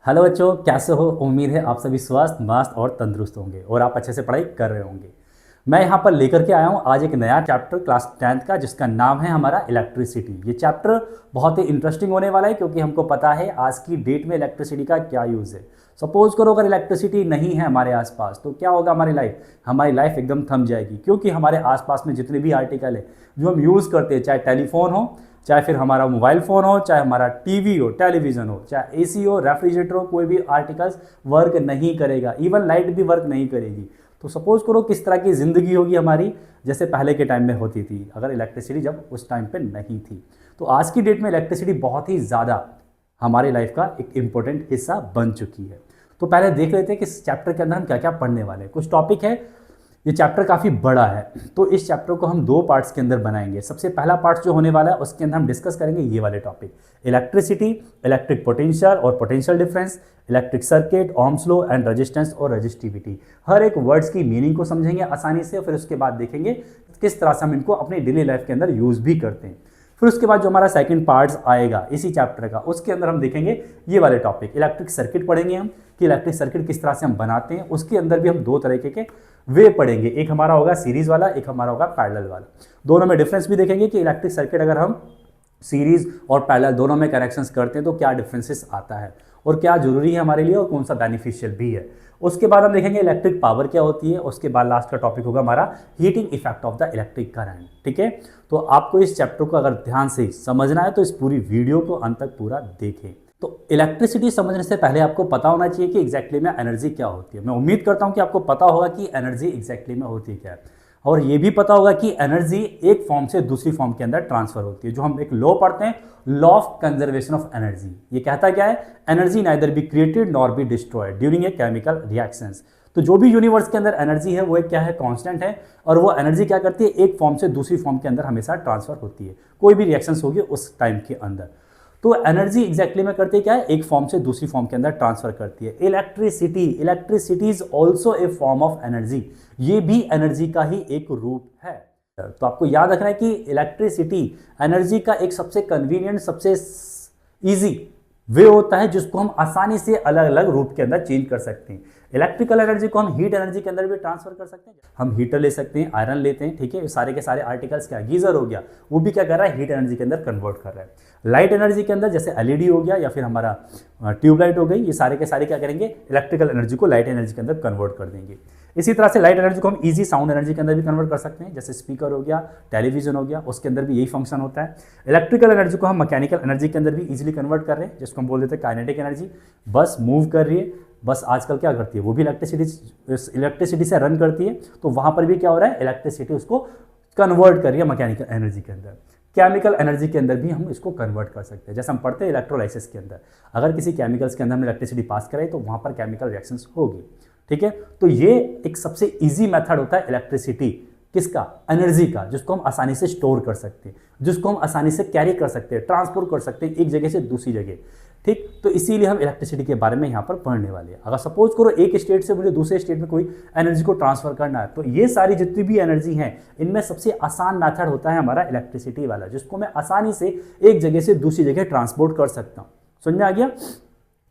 Hello बच्चों, कैसे हो? उम्मीद है आप सभी स्वस्थ मस्त और तंदुरुस्त होंगे और आप अच्छे से पढ़ाई कर रहे होंगे। मैं यहाँ पर लेकर के आया हूँ आज एक नया चैप्टर क्लास 10th का, जिसका नाम है हमारा इलेक्ट्रिसिटी। ये चैप्टर बहुत ही इंटरेस्टिंग होने वाला है, क्योंकि हमको पता है आज की डेट में इलेक्ट्रिसिटी का क्या यूज़ है। सपोज करो अगर इलेक्ट्रिसिटी नहीं है हमारे आसपास तो क्या होगा? हमारी लाइफ एकदम थम जाएगी, क्योंकि हमारे आसपास में जितने भी आर्टिकल है जो हम यूज़ करते हैं, चाहे टेलीफोन हो, चाहे फिर हमारा मोबाइल फ़ोन हो, चाहे हमारा टीवी हो, टेलीविज़न हो, चाहे एसी हो, रेफ्रिजरेटर हो, कोई भी आर्टिकल्स वर्क नहीं करेगा। इवन लाइट भी वर्क नहीं करेगी। तो सपोज करो किस तरह की ज़िंदगी होगी हमारी, जैसे पहले के टाइम में होती थी, अगर इलेक्ट्रिसिटी जब उस टाइम पे नहीं थी। तो आज की डेट में इलेक्ट्रिसिटी बहुत ही ज़्यादा हमारी लाइफ का एक इम्पोर्टेंट हिस्सा बन चुकी है। तो पहले देख लेते हैं कि इस चैप्टर के अंदर हम क्या क्या पढ़ने वाले हैं। कुछ टॉपिक है, ये चैप्टर काफ़ी बड़ा है, तो इस चैप्टर को हम दो पार्ट्स के अंदर बनाएंगे। सबसे पहला पार्ट जो होने वाला है उसके अंदर हम डिस्कस करेंगे ये वाले टॉपिक: इलेक्ट्रिसिटी, इलेक्ट्रिक पोटेंशियल और potential difference, electric circuit, Ohm's law and resistance और रेजिस्टिविटी। हर एक वर्ड्स की मीनिंग को समझेंगे आसानी से, फिर उसके बाद देखेंगे किस तरह से हम इनको अपनी डेली लाइफ के अंदर यूज़ भी करते हैं। फिर उसके बाद जो हमारा सेकंड पार्ट आएगा इसी चैप्टर का, उसके अंदर हम देखेंगे ये वाले टॉपिक, इलेक्ट्रिक सर्किट पढ़ेंगे हम कि इलेक्ट्रिक सर्किट किस तरह से हम बनाते हैं। उसके अंदर भी हम दो तरीके के वे पढ़ेंगे, एक हमारा होगा सीरीज वाला, एक हमारा होगा पैरेलल वाला। दोनों में डिफरेंस भी देखेंगे कि इलेक्ट्रिक सर्किट अगर हम सीरीज और पैरेलल दोनों में कनेक्शंस करते हैं तो क्या डिफरेंसेस आता है और क्या जरूरी है हमारे लिए और कौन सा बेनिफिशियल भी है। उसके बाद हम देखेंगे इलेक्ट्रिक पावर क्या होती है। उसके बाद लास्ट का टॉपिक होगा हमारा heating effect of the electric current. ठीक है, तो आपको इस चैप्टर को अगर ध्यान से समझना है तो इस पूरी वीडियो को अंत तक पूरा देखें। तो इलेक्ट्रिसिटी समझने से पहले आपको पता होना चाहिए कि एग्जैक्टली में एनर्जी क्या होती है। मैं उम्मीद करता हूं कि आपको पता होगा कि एनर्जी एग्जैक्टली में होती क्या है, और ये भी पता होगा कि एनर्जी एक फॉर्म से दूसरी फॉर्म के अंदर ट्रांसफर होती है, जो हम एक लॉ पढ़ते हैं, law of conservation of energy. ये कहता क्या है? Energy neither be created nor be destroyed during a chemical reactions. तो जो भी यूनिवर्स के अंदर एनर्जी है वो एक क्या है? कांस्टेंट है, और वो एनर्जी क्या करती है? एक फॉर्म से दूसरी फॉर्म के अंदर हमेशा ट्रांसफर होती है, कोई भी रिएक्शंस होगी उस टाइम के अंदर। तो एनर्जी एग्जैक्टली में करती है क्या है? एक फॉर्म से दूसरी फॉर्म के अंदर ट्रांसफर करती है। Electricity is also a form of energy, ये भी एनर्जी का ही एक रूप है। तो आपको याद रखना है कि इलेक्ट्रिसिटी एनर्जी का एक सबसे कन्वीनियंट, सबसे इजी वे होता है, जिसको हम आसानी से अलग अलग रूप के अंदर चेंज कर सकते हैं। इलेक्ट्रिकल एनर्जी को हम हीट एनर्जी के अंदर भी ट्रांसफर कर सकते हैं। हम हीटर ले सकते हैं, आयरन लेते हैं, ठीक है, सारे के सारे आर्टिकल्स क्या, गीजर हो गया, वो भी क्या कर रहा है? हीट एनर्जी के अंदर कन्वर्ट कर रहा है। लाइट एनर्जी के अंदर जैसे एलईडी हो गया या फिर हमारा ट्यूबलाइट हो गई, ये सारे के सारे क्या करेंगे? इलेक्ट्रिकल एनर्जी को लाइट एनर्जी के अंदर कन्वर्ट कर देंगे। इसी तरह से लाइट एनर्जी को हम इजी साउंड एनर्जी के अंदर भी कन्वर्ट कर सकते हैं, जैसे स्पीकर हो गया, टेलीविजन हो गया, उसके अंदर भी यही फंक्शन होता है। इलेक्ट्रिकल एनर्जी को हम मैकेनिकल एनर्जी के अंदर भी इजीली कन्वर्ट कर रहे हैं, जिसको हम बोल देते हैं काइनेटिक एनर्जी। बस मूव कर रही है, बस आजकल क्या करती है, वो भी इलेक्ट्रिसिटी से रन करती है, तो वहां पर भी क्या हो रहा है? इलेक्ट्रिसिटी उसको कन्वर्ट कर रही है मैकेनिकल एनर्जी के अंदर। केमिकल एनर्जी के अंदर भी हम इसको कन्वर्ट कर सकते हैं, जैसे हम पढ़ते हैं इलेक्ट्रोलाइसिस के अंदर, अगर किसी केमिकल्स के अंदर हम इलेक्ट्रिसिटी पास करें तो वहां पर केमिकल रिएक्शंस होगी। ठीक है, तो ये एक सबसे इजी मेथड होता है इलेक्ट्रिसिटी किसका? एनर्जी का, जिसको हम आसानी से स्टोर कर सकते हैं, जिसको हम आसानी से कैरी कर सकते हैं, ट्रांसपोर्ट कर सकते हैं एक जगह से दूसरी जगह। ठीक, तो इसीलिए हम इलेक्ट्रिसिटी के बारे में यहाँ पर पढ़ने वाले हैं। अगर सपोज करो एक स्टेट से मुझे दूसरे स्टेट में कोई एनर्जी को ट्रांसफर करना है, तो ये सारी जितनी भी एनर्जी हैं, इनमें सबसे आसान मेथड होता है हमारा इलेक्ट्रिसिटी वाला, जिसको मैं आसानी से एक जगह से दूसरी जगह ट्रांसपोर्ट कर सकता हूँ। समझ में आ गया?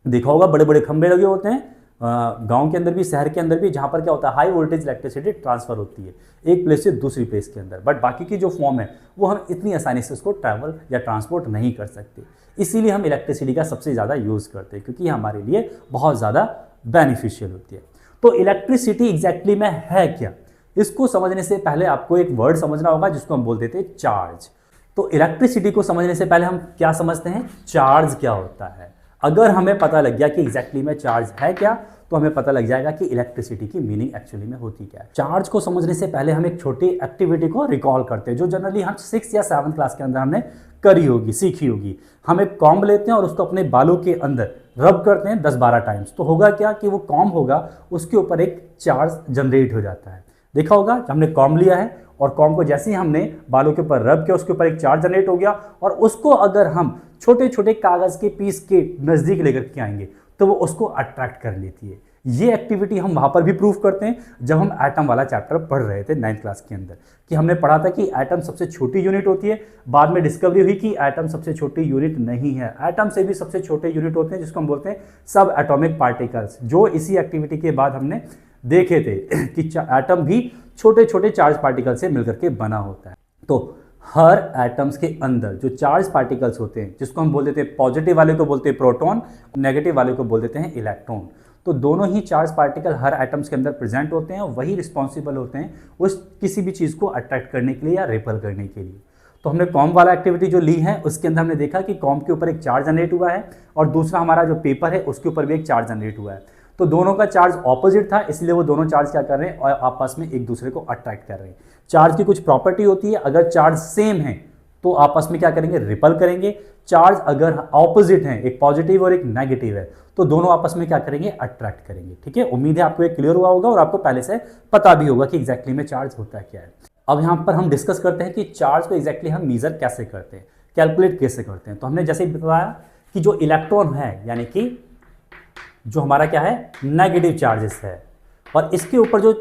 देखा होगा बड़े बड़े खंभे लगे होते हैं गांव के अंदर भी, शहर के अंदर भी, जहां पर क्या होता है? हाई वोल्टेज इलेक्ट्रिसिटी ट्रांसफर होती है एक प्लेस से दूसरी प्लेस के अंदर, बट बाकी की जो फॉर्म है वो हम इतनी आसानी से उसको ट्रैवल या ट्रांसपोर्ट नहीं कर सकते। इसीलिए हम इलेक्ट्रिसिटी का सबसे ज़्यादा यूज़ करते हैं, क्योंकि ये हमारे लिए बहुत ज़्यादा बेनिफिशियल होती है। तो इलेक्ट्रिसिटी एग्जैक्टली में है क्या, इसको समझने से पहले आपको एक वर्ड समझना होगा, जिसको हम बोल देते हैं चार्ज। तो इलेक्ट्रिसिटी को समझने से पहले हम क्या समझते हैं? चार्ज क्या होता है। अगर हमें पता लग गया कि एग्जैक्टली में चार्ज है क्या, तो हमें पता लग जाएगा कि इलेक्ट्रिसिटी की मीनिंग एक्चुअली में होती क्या है। चार्ज को समझने से पहले हम एक छोटी एक्टिविटी को रिकॉल करते हैं, जो जनरली हम 6 या 7 क्लास के अंदर हमने करी होगी, सीखी होगी। हम एक कॉम्ब लेते हैं और उसको अपने बालों के अंदर रब करते हैं 10-12 टाइम्स, तो होगा क्या कि वो कॉम्ब होगा, उसके ऊपर एक चार्ज जनरेट हो जाता है। देखा होगा, हमने कॉम्ब लिया है और कॉम्ब को जैसे ही हमने बालों के ऊपर रब किया, उसके ऊपर एक चार्ज जनरेट हो गया, और उसको अगर हम छोटे छोटे कागज के पीस के नज़दीक लेकर के आएंगे तो वो उसको अट्रैक्ट कर लेती है। ये एक्टिविटी हम वहाँ पर भी प्रूव करते हैं जब हम एटम वाला चैप्टर पढ़ रहे थे 9th क्लास के अंदर, कि हमने पढ़ा था कि एटम सबसे छोटी यूनिट होती है। बाद में डिस्कवरी हुई कि एटम सबसे छोटी यूनिट नहीं है, एटम से भी सबसे छोटे यूनिट होते हैं जिसको हम बोलते हैं सब एटॉमिक पार्टिकल्स, जो इसी एक्टिविटी के बाद हमने देखे थे कि एटम भी छोटे छोटे चार्ज पार्टिकल से मिलकर के बना होता है। तो हर एटम्स के अंदर जो चार्ज पार्टिकल्स होते हैं, जिसको हम बोल देते हैं पॉजिटिव वाले को बोलते हैं प्रोटॉन, नेगेटिव वाले को बोल देते हैं इलेक्ट्रॉन, तो दोनों ही चार्ज पार्टिकल हर एटम्स के अंदर प्रेजेंट होते हैं, वही रिस्पॉन्सिबल होते हैं उस किसी भी चीज़ को अट्रैक्ट करने के लिए या रिपल करने के लिए। तो हमने कॉम वाला एक्टिविटी जो ली है उसके अंदर हमने देखा कि कॉम के ऊपर एक चार्ज जनरेट हुआ है और दूसरा हमारा जो पेपर है उसके ऊपर भी एक चार्ज जनरेट हुआ है। तो दोनों का चार्ज ऑपोजिट था, इसलिए वो दोनों चार्ज क्या कर रहे हैं और आपस में एक दूसरे को अट्रैक्ट कर रहे हैं। चार्ज की कुछ प्रॉपर्टी होती है, अगर चार्ज सेम है तो आपस में क्या करेंगे, रिपल करेंगे। चार्ज अगर ऑपोजिट है, एक पॉजिटिव और एक नेगेटिव है, तो दोनों आपस में क्या करेंगे, अट्रैक्ट करेंगे। ठीक है, उम्मीद है आपको ये क्लियर हुआ होगा और आपको पहले से पता भी होगा कि एग्जैक्टली में चार्ज होता क्या है। अब यहाँ पर हम डिस्कस करते हैं कि चार्ज को एग्जैक्टली हम मीजर कैसे करते हैं, कैलकुलेट कैसे करते हैं। तो हमने जैसे बताया कि जो इलेक्ट्रॉन है, यानी कि जो हमारा क्या है, नेगेटिव चार्जेस है, और इसके ऊपर जो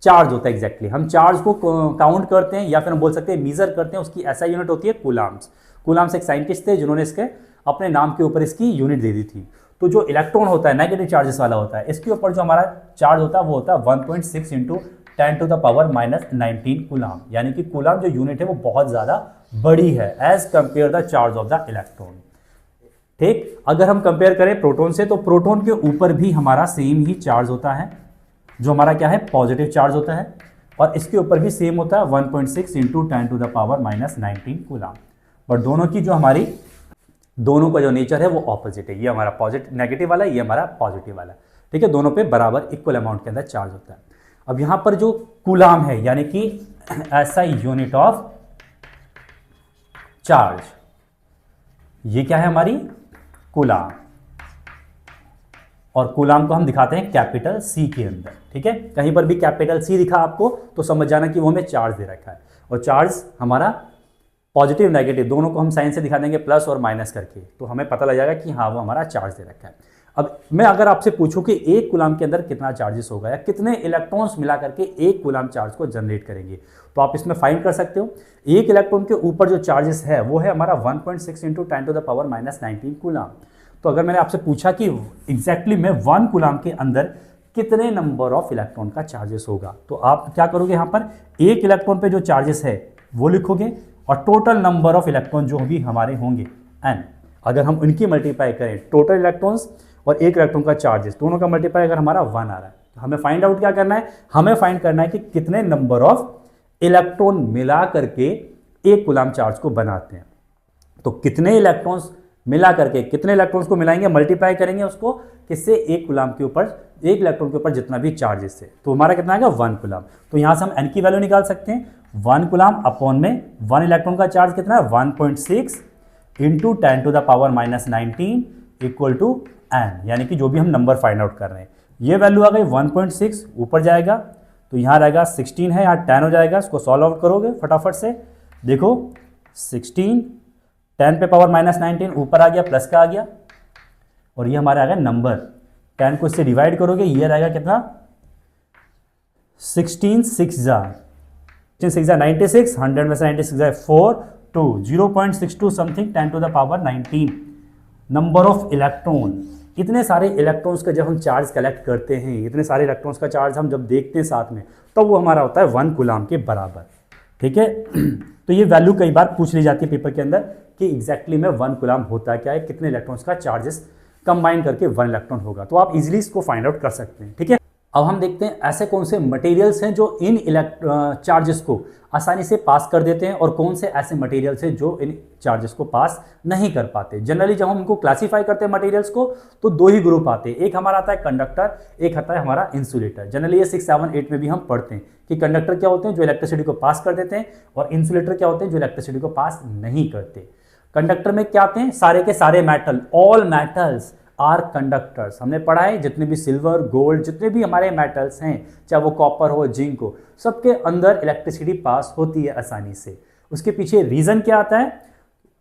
चार्ज होता है एग्जैक्टली हम चार्ज को काउंट करते हैं या फिर हम बोल सकते हैं मीजर करते हैं, उसकी ऐसा यूनिट होती है कूलाम्स। कूलाम्स एक साइंटिस्ट थे जिन्होंने इसके अपने नाम के ऊपर इसकी यूनिट दे दी थी। तो जो इलेक्ट्रॉन होता है नेगेटिव चार्जेस वाला होता है, इसके ऊपर जो हमारा चार्ज होता है वो होता है 1.6 इंटू 10⁻⁻19 कूलाम, यानी कि कूलाम जो यूनिट है वो बहुत ज़्यादा बड़ी है as compare the charge of the electron. ठीक, अगर हम कंपेयर करें प्रोटॉन से, तो प्रोटॉन के ऊपर भी हमारा सेम ही चार्ज होता है, जो हमारा क्या है, पॉजिटिव चार्ज होता है, और इसके ऊपर भी सेम होता है 1.6 इंटू 10⁻⁻19 कूलाम। बट दोनों की जो हमारी दोनों का जो नेचर है वो ऑपोजिट है, ये हमारा पॉजिटिव नेगेटिव वाला, ये हमारा पॉजिटिव वाला। ठीक है, दोनों पे बराबर इक्वल अमाउंट के अंदर चार्ज होता है। अब यहाँ पर जो कूलाम है, यानी कि ऐसा यूनिट ऑफ चार्ज, ये क्या है हमारी कूलाम, और कूलाम को हम दिखाते हैं कैपिटल सी के अंदर। ठीक है, कहीं पर भी कैपिटल सी दिखा आपको तो समझ जाना कि वो हमें चार्ज दे रखा है, और चार्ज हमारा पॉजिटिव नेगेटिव दोनों को हम साइन से दिखा देंगे प्लस और माइनस करके, तो हमें पता लग जाएगा कि हाँ वो हमारा चार्ज दे रखा है। अब मैं अगर आपसे पूछूं कि एक कूलाम के अंदर कितना चार्जेस होगा या कितने इलेक्ट्रॉन्स मिला करके एक कूलाम चार्ज को जनरेट करेंगे, तो आप इसमें फाइंड कर सकते हो। एक इलेक्ट्रॉन के ऊपर जो चार्जेस है वो है हमारा 1.6 इंटू 10⁻⁻19 कूलाम। तो अगर मैंने आपसे पूछा कि एग्जैक्टली में 1 कूलाम के अंदर कितने नंबर ऑफ इलेक्ट्रॉन का चार्जेस होगा, तो आप क्या करोगे, यहाँ पर एक इलेक्ट्रॉन पे जो चार्जेस है वो लिखोगे और टोटल नंबर ऑफ इलेक्ट्रॉन जो भी हमारे होंगे n, अगर हम उनकी मल्टीप्लाई करें टोटल इलेक्ट्रॉन्स और एक इलेक्ट्रॉन का चार्जेस दोनों का मल्टीप्लाई अगर हमारा 1 आ रहा है, तो हमें फाइंड आउट क्या करना है, हमें फाइंड करना है कि कितने नंबर ऑफ इलेक्ट्रॉन मिला करके एक कूलाम चार्ज को बनाते हैं। तो कितने इलेक्ट्रॉन्स मिला करके, कितने इलेक्ट्रॉन्स को मिलाएंगे, मल्टीप्लाई करेंगे उसको किससे, एक कूलाम के ऊपर, एक इलेक्ट्रॉन के ऊपर जितना भी चार्जेस है, तो हमारा कितना आएगा 1 कूलाम। तो यहाँ से हम n की वैल्यू निकाल सकते हैं, 1 कूलाम अपॉन में 1 इलेक्ट्रॉन का चार्ज कितना है 1.6 इंटू 10⁻⁻19 इक्वल टू n, यानी कि जो भी हम नंबर फाइंड आउट कर रहे हैं, ये वैल्यू आ गई 1.6, ऊपर जाएगा तो यहाँ रहेगा 16 है, यहाँ 10 हो जाएगा, इसको सॉल्व आउट करोगे फटाफट से, देखो 16 10 पे पावर -19 ऊपर आ गया, प्लस का आ गया, और ये हमारा आ गया नंबर। 10 को इससे डिवाइड करोगे, ये रहेगा कितना 16 6 जा 96, 100 में से 96 जाए 4 2 0.62 समथिंग 10⁻19 नंबर ऑफ इलेक्ट्रॉन। इतने सारे इलेक्ट्रॉन्स का जब हम चार्ज कलेक्ट करते हैं, इतने सारे इलेक्ट्रॉन्स का चार्ज हम जब देखते हैं साथ में, तब वो हमारा होता है 1 कूलाम के बराबर। ठीक है, तो ये वैल्यू कई बार पूछ ली जाती है पेपर के अंदर कि एग्जैक्टली में 1 कूलाम होता है क्या है, कितने इलेक्ट्रॉन्स का चार्जेस कंबाइन करके 1 इलेक्ट्रॉन होगा, तो आप इजीली इसको फाइंड आउट कर सकते हैं। ठीक है, अब हम देखते हैं ऐसे कौन से मटेरियल्स हैं जो इन चार्जेस को आसानी से पास कर देते हैं और कौन से ऐसे मटेरियल्स हैं जो इन चार्जेस को पास नहीं कर पाते। जनरली जब हम इनको क्लासीफाई करते हैं मटेरियल्स को, तो 2 ही ग्रुप आते हैं, एक हमारा आता है कंडक्टर, एक आता है हमारा इंसुलेटर। जनरली ये 6, 7, 8 में भी हम पढ़ते हैं कि कंडक्टर क्या होते हैं, जो इलेक्ट्रिसिटी को पास कर देते हैं, और इंसुलेटर क्या होते हैं, जो इलेक्ट्रिसिटी को पास नहीं करते। कंडक्टर में क्या आते हैं, सारे के सारे metal, all metals are conductors. हमने पढ़ा है जितने भी सिल्वर, गोल्ड, जितने भी हमारे मेटल्स हैं, चाहे वो कॉपर हो, जिंक हो, सबके अंदर इलेक्ट्रिसिटी पास होती है आसानी से। उसके पीछे रीजन क्या आता है,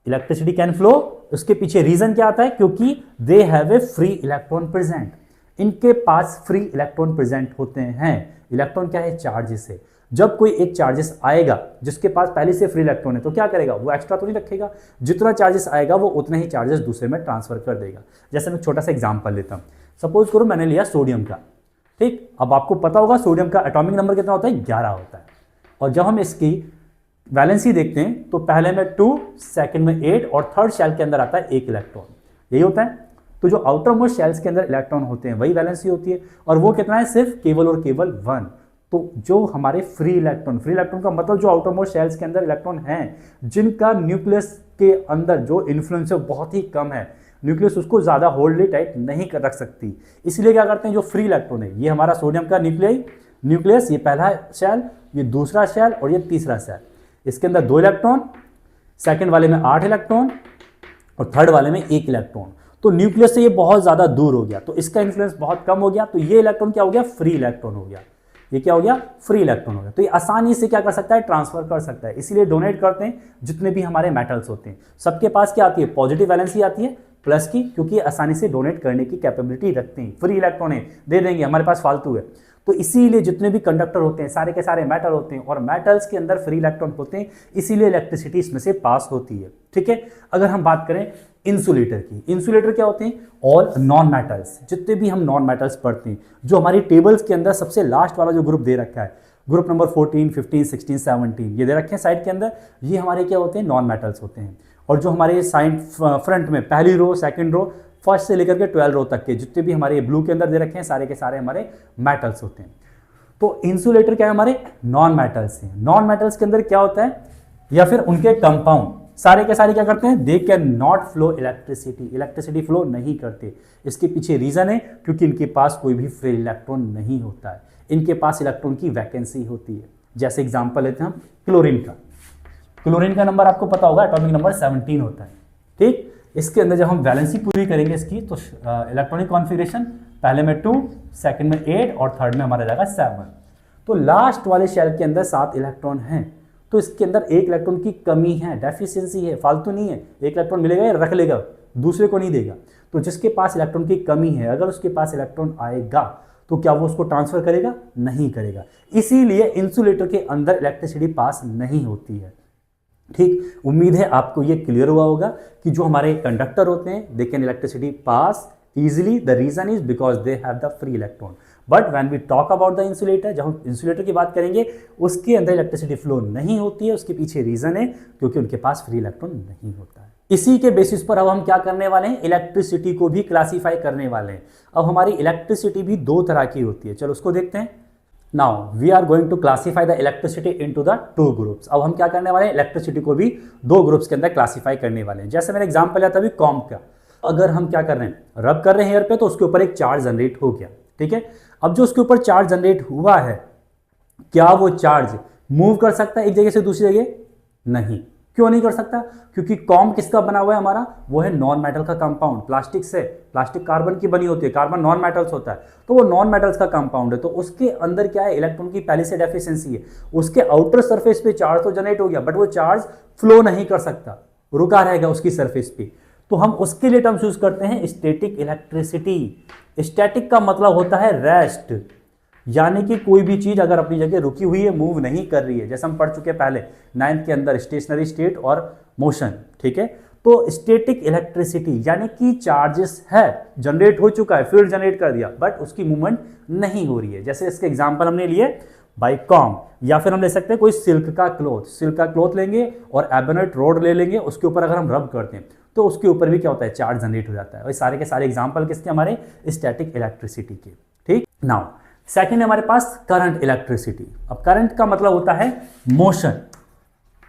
इलेक्ट्रिसिटी कैन फ्लो। उसके पीछे रीजन क्या आता है, क्योंकि they have a free electron present. इनके पास फ्री इलेक्ट्रॉन प्रेजेंट होते हैं। इलेक्ट्रॉन क्या है? चार्जेस है। जब कोई एक चार्जेस आएगा जिसके पास पहले से फ्री इलेक्ट्रॉन है तो क्या करेगा? वो एक्स्ट्रा तो नहीं रखेगा, जितना चार्जेस आएगा वो उतने ही चार्जेस दूसरे में ट्रांसफर कर देगा। जैसे मैं छोटा सा एग्जांपल लेता हूं, सपोज करो मैंने लिया सोडियम का, ठीक। अब आपको पता होगा सोडियम का एटॉमिक नंबर कितना होता है? 11 होता है। और जब हम इसकी वैलेंसी देखते हैं तो पहले में 2, सेकंड में 8 और थर्ड शेल के अंदर आता है 1 इलेक्ट्रॉन, यही होता है। तो जो आउटर मोस्ट शेल्स के अंदर इलेक्ट्रॉन होते हैं वही वैलेंसी होती है, और वो कितना है? सिर्फ केवल और केवल 1। तो जो हमारे फ्री इलेक्ट्रॉन का मतलब जो आउटर मोस्ट शेल्स के अंदर इलेक्ट्रॉन हैं जिनका न्यूक्लियस के अंदर जो इन्फ्लुएंस है बहुत ही कम है, न्यूक्लियस उसको ज्यादा होल्डली टाइट नहीं कर रख सकती, इसलिए क्या करते हैं, जो फ्री इलेक्ट्रॉन है, ये हमारा सोडियम का न्यूक्लियस, ये पहला शेल, ये दूसरा शेल और ये तीसरा शेल, इसके अंदर 2 इलेक्ट्रॉन, सेकंड वाले में 8 इलेक्ट्रॉन और थर्ड वाले में 1 इलेक्ट्रॉन। तो न्यूक्लियस से ये बहुत ज्यादा दूर हो गया, तो इसका इन्फ्लुएंस बहुत कम हो गया, तो ये इलेक्ट्रॉन क्या हो गया? फ्री इलेक्ट्रॉन हो गया। ये क्या हो गया? फ्री इलेक्ट्रॉन हो गया। तो ये आसानी से क्या कर सकता है? ट्रांसफर कर सकता है। इसीलिए डोनेट करते हैं जितने भी हमारे मेटल्स होते हैं, सबके पास क्या आती है? पॉजिटिव वैलेंसी आती है प्लस की, क्योंकि आसानी से डोनेट करने की कैपेबिलिटी रखते हैं। फ्री इलेक्ट्रॉन है, दे देंगे, हमारे पास फालतू है। तो इसीलिए जितने भी कंडक्टर होते हैं सारे के सारे मेटल होते हैं, और मेटल्स के अंदर फ्री इलेक्ट्रॉन होते हैं, इसीलिए इलेक्ट्रिसिटी इसमें से पास होती है। ठीक है। अगर हम बात करें इंसुलेटर की, इंसुलेटर क्या होते हैं? All non metals. जितने भी हम नॉन मेटल्स पढ़ते हैं, जो हमारी टेबल्स के अंदर सबसे लास्ट वाला जो ग्रुप दे रखा है, ग्रुप नंबर 14, 15, 16, 17 ये दे रखे हैं साइड के अंदर, ये हमारे क्या होते हैं? नॉन मेटल्स होते हैं। और जो हमारे साइड फ्रंट में पहली रो, सेकंड रो, फर्स्ट से लेकर के 12 रो तक के जितने भी हमारे ब्लू के अंदर दे रखे हैं सारे के सारे हमारे मेटल्स होते हैं। तो इंसुलेटर क्या है? हमारे नॉन मेटल्स हैं। नॉन मेटल्स के अंदर क्या होता है, या फिर उनके कंपाउंड सारे के सारे क्या करते हैं? They can not flow electricity, electricity flow नहीं करते। इसके पीछे रीजन है क्योंकि इनके पास कोई भी फ्री इलेक्ट्रॉन नहीं होता है, इनके पास इलेक्ट्रॉन की वैकेंसी होती है। जैसे एग्जांपल लेते हैं हम क्लोरीन का। क्लोरीन का नंबर आपको पता होगा, एटॉमिक नंबर 17 होता है, ठीक। इसके अंदर जब हम वैलेंसी पूरी करेंगे इसकी, तो इलेक्ट्रॉनिक कॉन्फ़िगरेशन पहले में 2, सेकंड में 8 और थर्ड में हमारा जाएगा 7। तो लास्ट वाले शेल के अंदर 7 इलेक्ट्रॉन हैं, तो इसके अंदर 1 इलेक्ट्रॉन की कमी है, डेफिशिएंसी है, फालतू नहीं है। 1 इलेक्ट्रॉन मिलेगा या रख लेगा, दूसरे को नहीं देगा। तो जिसके पास इलेक्ट्रॉन की कमी है, अगर उसके पास इलेक्ट्रॉन आएगा तो क्या वो उसको ट्रांसफर करेगा? नहीं करेगा। इसीलिए इंसुलेटर के अंदर इलेक्ट्रिसिटी पास नहीं होती है, ठीक। उम्मीद है आपको ये क्लियर हुआ होगा कि जो हमारे कंडक्टर होते हैं they can electricity pass easily. The reason is because they have the free electron. But when we talk about the insulator, जब हम इंसुलेटर की बात करेंगे उसके अंदर इलेक्ट्रिसिटी फ्लो नहीं होती है। उसके पीछे रीजन है क्योंकि उनके पास फ्री इलेक्ट्रॉन नहीं होता है। इसी के बेसिस पर अब हम क्या करने वाले हैं? इलेक्ट्रिसिटी को भी क्लासीफाई करने वाले हैं। अब हमारी इलेक्ट्रिसिटी भी 2 तरह की होती है, चलो उसको देखते हैं। Now we are going to classify the electricity into the 2 groups. अब हम क्या करने वाले हैं? इलेक्ट्रिसिटी को भी 2 ग्रुप्स के अंदर क्लासीफाई करने वाले हैं। जैसे मैंने एग्जाम्पल लिया था अभी कॉम्प का, अगर हम क्या कर रहे हैं? रब कर रहे हैं एयर पे, तो उसके ऊपर एक चार्ज जनरेट हो गया, ठीक है। अब जो उसके ऊपर चार्ज जनरेट हुआ है, क्या वो चार्ज मूव कर सकता है एक जगह से दूसरी जगह? नहीं। क्यों नहीं कर सकता? क्योंकि कॉम्प किसका बना हुआ है हमारा? वो है नॉन मेटल का कंपाउंड, प्लास्टिक से। प्लास्टिक कार्बन की बनी होती है, कार्बन नॉन मेटल्स होता है, तो वो नॉन मेटल्स का कंपाउंड है। तो उसके अंदर क्या है? इलेक्ट्रॉन की पहले से डेफिशिएंसी है। उसके आउटर सरफेस पे चार्ज तो जनरेट हो गया, बट वो चार्ज फ्लो नहीं कर सकता, रुका रहेगा उसकी सरफेस पे। तो हम उसके लिए टर्म्स यूज करते हैं स्टैटिक इलेक्ट्रिसिटी। स्टैटिक का मतलब होता है रेस्ट, यानी कि कोई भी चीज अगर अपनी जगह रुकी हुई है, मूव नहीं कर रही है। जैसे हम पढ़ चुके पहले 9th के अंदर स्टेशनरी स्टेट और मोशन, ठीक है। तो स्टैटिक इलेक्ट्रिसिटी यानी कि चार्जेस है, जनरेट हो चुका है, फील्ड जनरेट कर दिया, बट उसकी मूवमेंट नहीं हो रही है। जैसे इसके एग्जाम्पल हमने लिए बाई कॉम्प, या फिर हम ले सकते हैं कोई सिल्क का क्लॉथ लेंगे और एबोनेट रोड ले लेंगे, उसके ऊपर अगर हम रब करते हैं तो उसके ऊपर भी क्या होता है? चार्ज जनरेट हो जाता है। और सारे के सारे एग्जाम्पल किसके? हमारे स्टैटिक इलेक्ट्रिसिटी के, ठीक। नाउ सेकंड है हमारे पास करंट इलेक्ट्रिसिटी। अब करंट का मतलब होता है मोशन।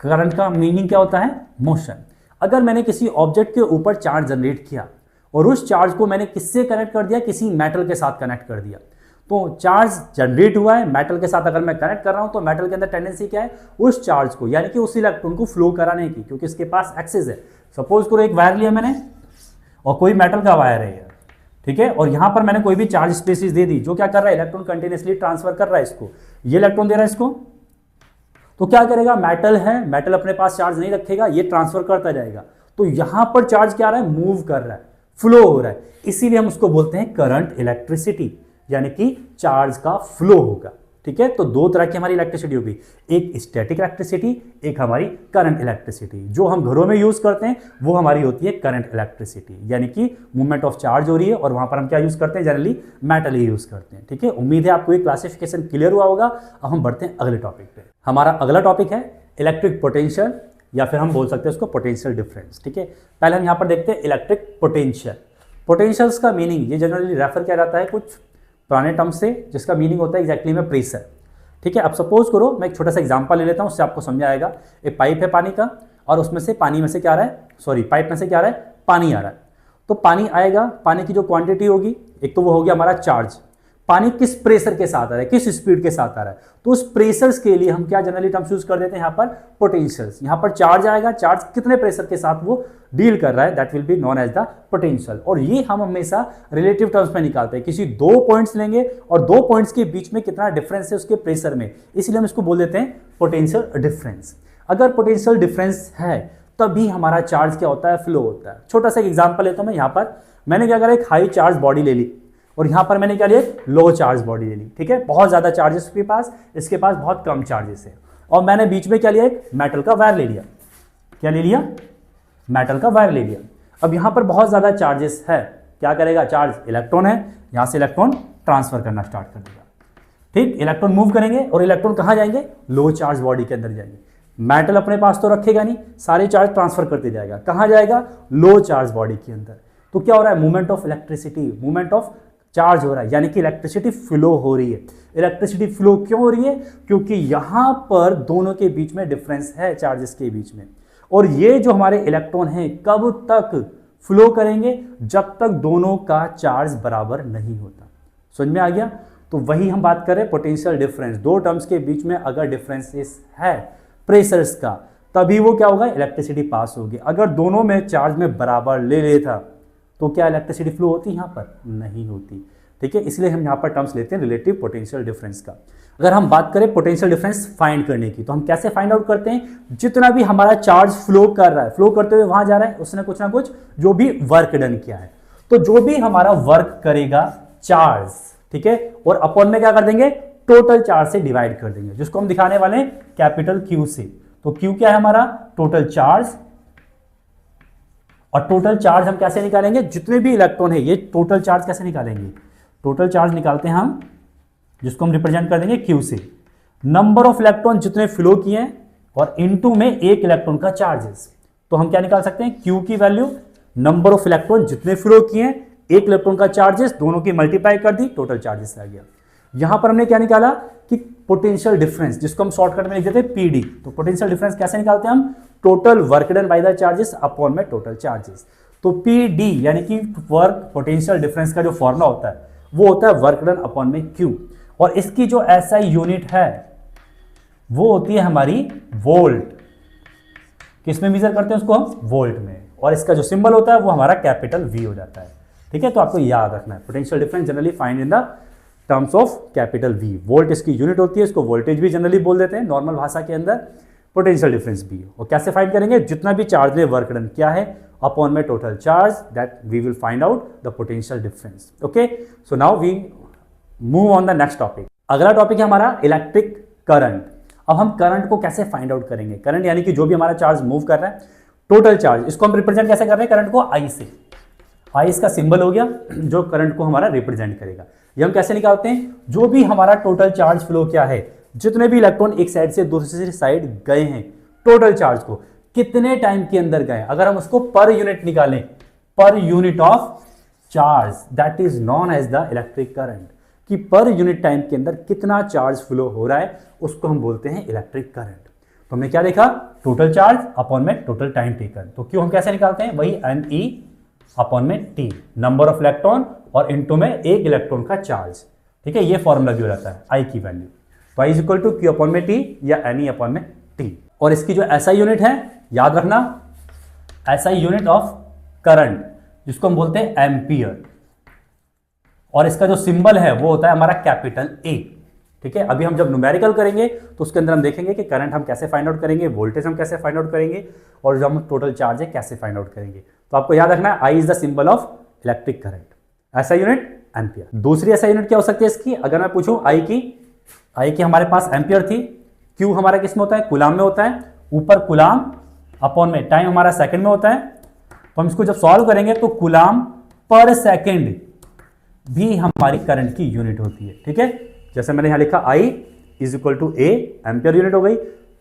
करंट का मीनिंग क्या होता है? मोशन। अगर मैंने किसी ऑब्जेक्ट के ऊपर चार्ज जनरेट किया और उस चार्ज को मैंने किससे कनेक्ट कर दिया? किसी मेटल के साथ कनेक्ट कर दिया, तो चार्ज जनरेट हुआ है मेटल के साथ। अगर मैं कनेक्ट कर रहा हूं तो मेटल के अंदर टेंडेंसी क्या है? उस चार्ज को यानी कि उस इलेक्ट्रॉन को फ्लो कराने की, क्योंकि इसके पास एक्सेस है। सपोज करो एक वायर लिया मैंने और कोई मेटल का वायर है, ठीक है, और यहां पर मैंने कोई भी चार्ज स्पीसीज दे दी, जो क्या कर रहा है? इलेक्ट्रॉन कंटिन्यूअसली ट्रांसफर कर रहा है इसको। ये इलेक्ट्रॉन दे रहा है इसको, तो क्या करेगा? मेटल है, मेटल अपने पास चार्ज नहीं रखेगा, ये ट्रांसफर करता जाएगा। तो यहां पर चार्ज क्या आ रहा है? मूव कर रहा है, फ्लो हो रहा है, इसीलिए हम उसको बोलते हैं करंट इलेक्ट्रिसिटी, यानी कि चार्ज का फ्लो होगा। ठीक है, तो दो तरह की हमारी इलेक्ट्रिसिटी होगी, एक स्टैटिक इलेक्ट्रिसिटी, एक हमारी करंट इलेक्ट्रिसिटी। जो हम घरों में यूज करते हैं वो हमारी होती है करंट इलेक्ट्रिसिटी, यानी कि मूवमेंट ऑफ चार्ज हो रही है और वहां पर हम क्या यूज करते हैं, जनरली मेटल ही यूज करते हैं। ठीक है, उम्मीद है आपको ये क्लासिफिकेशन क्लियर हुआ होगा। अब हम बढ़ते हैं अगले टॉपिक पे। हमारा अगला टॉपिक है इलेक्ट्रिक पोटेंशियल, या फिर हम बोल सकते हैं उसको पोटेंशियल डिफरेंस। ठीक है, पहले हम यहाँ पर देखते हैं इलेक्ट्रिक पोटेंशियल। पोटेंशियल्स का मीनिंग ये जनरली रेफर किया जाता है कुछ पुराने टर्म से, जिसका मीनिंग होता है एग्जैक्टली में प्रेशर। ठीक है, अब सपोज करो मैं एक छोटा सा एग्जांपल ले लेता हूँ, उससे आपको समझ आएगा। एक पाइप है पानी का और उसमें से पानी में से क्या आ रहा है, सॉरी पाइप में से क्या आ रहा है, पानी आ रहा है। तो पानी आएगा, पानी की जो क्वांटिटी होगी, एक तो वो हो गया हमारा चार्ज। पानी किस प्रेशर के साथ आ रहा है, किस स्पीड के साथ आ रहा है, तो उस प्रेशर्स के लिए हम क्या जनरली टर्म्स यूज कर देते हैं यहाँ पर, पोटेंशियल्स। यहाँ पर चार्ज आएगा, चार्ज कितने प्रेशर के साथ वो डील कर रहा है, that will be known as the potential. और ये हम हमेशा रिलेटिव टर्म्स में निकालते हैं, किसी दो पॉइंट्स लेंगे और दो पॉइंट्स के बीच में कितना डिफरेंस है उसके प्रेशर में, इसलिए हम इसको बोल देते हैं पोटेंशियल डिफरेंस। अगर पोटेंशियल डिफरेंस है तभी हमारा चार्ज क्या होता है, फ्लो होता है। छोटा सा एग्जाम्पल लेता हूं मैं, यहाँ पर मैंने क्या करा, एक हाई चार्ज बॉडी ले ली और यहां पर मैंने क्या लिया, लो चार्ज बॉडी ले ली। ठीक है, बहुत ज्यादा चार्जेस के पास, इसके पास बहुत कम चार्जेस है, और मैंने बीच में क्या लिया, एक मेटल का वायर ले लिया। क्या ले लिया, मेटल का वायर ले लिया। अब यहां पर बहुत ज्यादा चार्जेस है, क्या करेगा, चार्ज इलेक्ट्रॉन है, यहां से इलेक्ट्रॉन ट्रांसफर करना स्टार्ट कर देगा। ठीक, इलेक्ट्रॉन मूव करेंगे और इलेक्ट्रॉन कहां जाएंगे, लो चार्ज बॉडी के अंदर जाएंगे। मेटल अपने पास तो रखेगा नहीं, सारे चार्ज ट्रांसफर करते जाएगा, कहां जाएगा, लो चार्ज बॉडी के अंदर। तो क्या हो रहा है, movement of electricity, movement of charge हो रहा है, यानी कि इलेक्ट्रिसिटी फ्लो हो रही है। इलेक्ट्रिसिटी फ्लो क्यों हो रही है, क्योंकि यहां पर दोनों के बीच में डिफरेंस है, चार्जेस के बीच में। और ये जो हमारे इलेक्ट्रॉन हैं कब तक फ्लो करेंगे, जब तक दोनों का चार्ज बराबर नहीं होता। समझ में आ गया, तो वही हम बात करें पोटेंशियल डिफरेंस। दो टर्म्स के बीच में अगर डिफरेंसेस है प्रेशर्स का, तभी वो क्या होगा, इलेक्ट्रिसिटी पास होगी। अगर दोनों में चार्ज में बराबर ले लेता तो क्या इलेक्ट्रिसिटी फ्लो होती, यहाँ पर नहीं होती। ठीक है, इसलिए हम यहाँ पर टर्म्स लेते हैं रिलेटिव पोटेंशियल डिफरेंस का। अगर हम बात करें पोटेंशियल डिफरेंस फाइंड करने की, तो हम कैसे फाइंड आउट करते हैं, जितना भी हमारा चार्ज फ्लो कर रहा है, फ्लो करते हुए वहां जा रहा है, उसने कुछ ना कुछ जो भी वर्क डन किया है, तो जो भी हमारा वर्क करेगा चार्ज, ठीक है, और अपॉन में क्या कर देंगे, टोटल चार्ज से डिवाइड कर देंगे, जिसको हम दिखाने वाले हैं कैपिटल क्यू से। तो क्यू क्या है हमारा, टोटल चार्ज, और टोटल चार्ज हम कैसे निकालेंगे, जितने भी इलेक्ट्रॉन है, ये टोटल चार्ज कैसे निकालेंगे, टोटल चार्ज निकालते हैं हम, जिसको हम रिप्रेजेंट कर देंगे क्यू से। नंबर ऑफ इलेक्ट्रॉन जितने फ्लो किए हैं और इनटू में एक इलेक्ट्रॉन का चार्जेस। तो हम क्या निकाल सकते हैं, क्यू की वैल्यू, नंबर ऑफ इलेक्ट्रॉन जितने फ्लो किए हैं, एक इलेक्ट्रॉन का चार्जेस, दोनों की मल्टीप्लाई कर दी, टोटल चार्जेस आ गया। यहां पर हमने क्या निकाला कि पोटेंशियल डिफरेंस, जिसको हम शॉर्टकट में लिख देते हैं पीडी। तो पोटेंशियल डिफरेंस कैसे निकालते हैं हम, total work done by the charges upon में टोटल चार्जेस। तो पीडी यानी कि वर्क पोटेंशियल डिफरेंस का जो फॉर्मूला होता है वो होता है वर्क डन अपॉन में क्यू, और इसकी जो एसआई यूनिट है वो होती है हमारी वोल्ट। किसमें मेजर करते हैं उसको हम, वोल्ट में, और इसका जो सिंबल होता है वो हमारा कैपिटल वी हो जाता है। ठीक है, तो आपको याद रखना है potential difference generally find in the terms of capital V. Volt इसकी यूनिट होती है, इसको वोल्टेज भी जनरली बोल देते हैं नॉर्मल भाषा के अंदर, पोटेंशियल डिफरेंस भी। और कैसे फाइंड करेंगे, जितना भी चार्ज ने वर्क डन किया है अपॉन में total charge, that we will find out the potential difference. Okay, so now we move on the next topic. अगला टॉपिक है हमारा इलेक्ट्रिक करंट। अब हम करंट को कैसे फाइंड आउट करेंगे, करंट यानी कि जो भी हमारा चार्ज मूव कर रहा है, टोटल चार्ज, इसको हम रिप्रेजेंट कैसे कर रहे हैं, करंट को आई से। आई इसका सिंबल हो गया जो करंट को हमारा रिप्रेजेंट करेगा। ये हम कैसे निकालते हैं, जो भी हमारा टोटल चार्ज फ्लो क्या है, जितने भी इलेक्ट्रॉन एक साइड से दूसरी साइड गए हैं, टोटल चार्ज को कितने टाइम के अंदर गए, अगर हम उसको पर यूनिट निकालें, per unit of charge, that is known as the electric current, कि पर यूनिट टाइम के अंदर कितना चार्ज फ्लो हो रहा है, उसको हम बोलते हैं इलेक्ट्रिक करंट। तो हमने क्या देखा, टोटल चार्ज अपॉन में टोटल टाइम टेकन। तो क्यों हम कैसे निकालते हैं, वही एन ई अपॉन में टी, नंबर ऑफ इलेक्ट्रॉन और इनटू में एक इलेक्ट्रॉन का चार्ज। ठीक है, ये फॉर्मूला भी हो जाता है आई की वैल्यू। तो I is equal to Q upon में टी या एन ई अपॉन में टी। और इसकी जो एसआई यूनिट है, याद रखना, एसआई यूनिट ऑफ करंट, जिसको हम बोलते हैं एम्पियर, और इसका जो सिंबल है वो होता है हमारा कैपिटल ए। ठीक है, अभी हम जब न्यूमेरिकल करेंगे तो उसके अंदर हम देखेंगे कि करंट हम कैसे फाइंड आउट करेंगे, वोल्टेज हम कैसे फाइंड आउट करेंगे, और जो हम टोटल चार्ज है कैसे फाइंड आउट करेंगे। तो आपको याद रखना है I is the symbol of electric current, ऐसा यूनिट एम्पियर। दूसरी ऐसा यूनिट क्या हो सकती है इसकी, अगर मैं पूछूं आई की हमारे पास एम्पियर थी, क्यू हमारा किस में होता है, कूलाम में होता है, ऊपर कूलाम अपॉन में टाइम हमारा सेकंड में होता है। तो हम इसको जब सॉल्व करेंगे तो कूलाम पर सेकंड भी हमारी करंट की यूनिट होती है। ठीक है, जैसे मैंने यहां लिखा I is equal to a, ampere unit हो गई,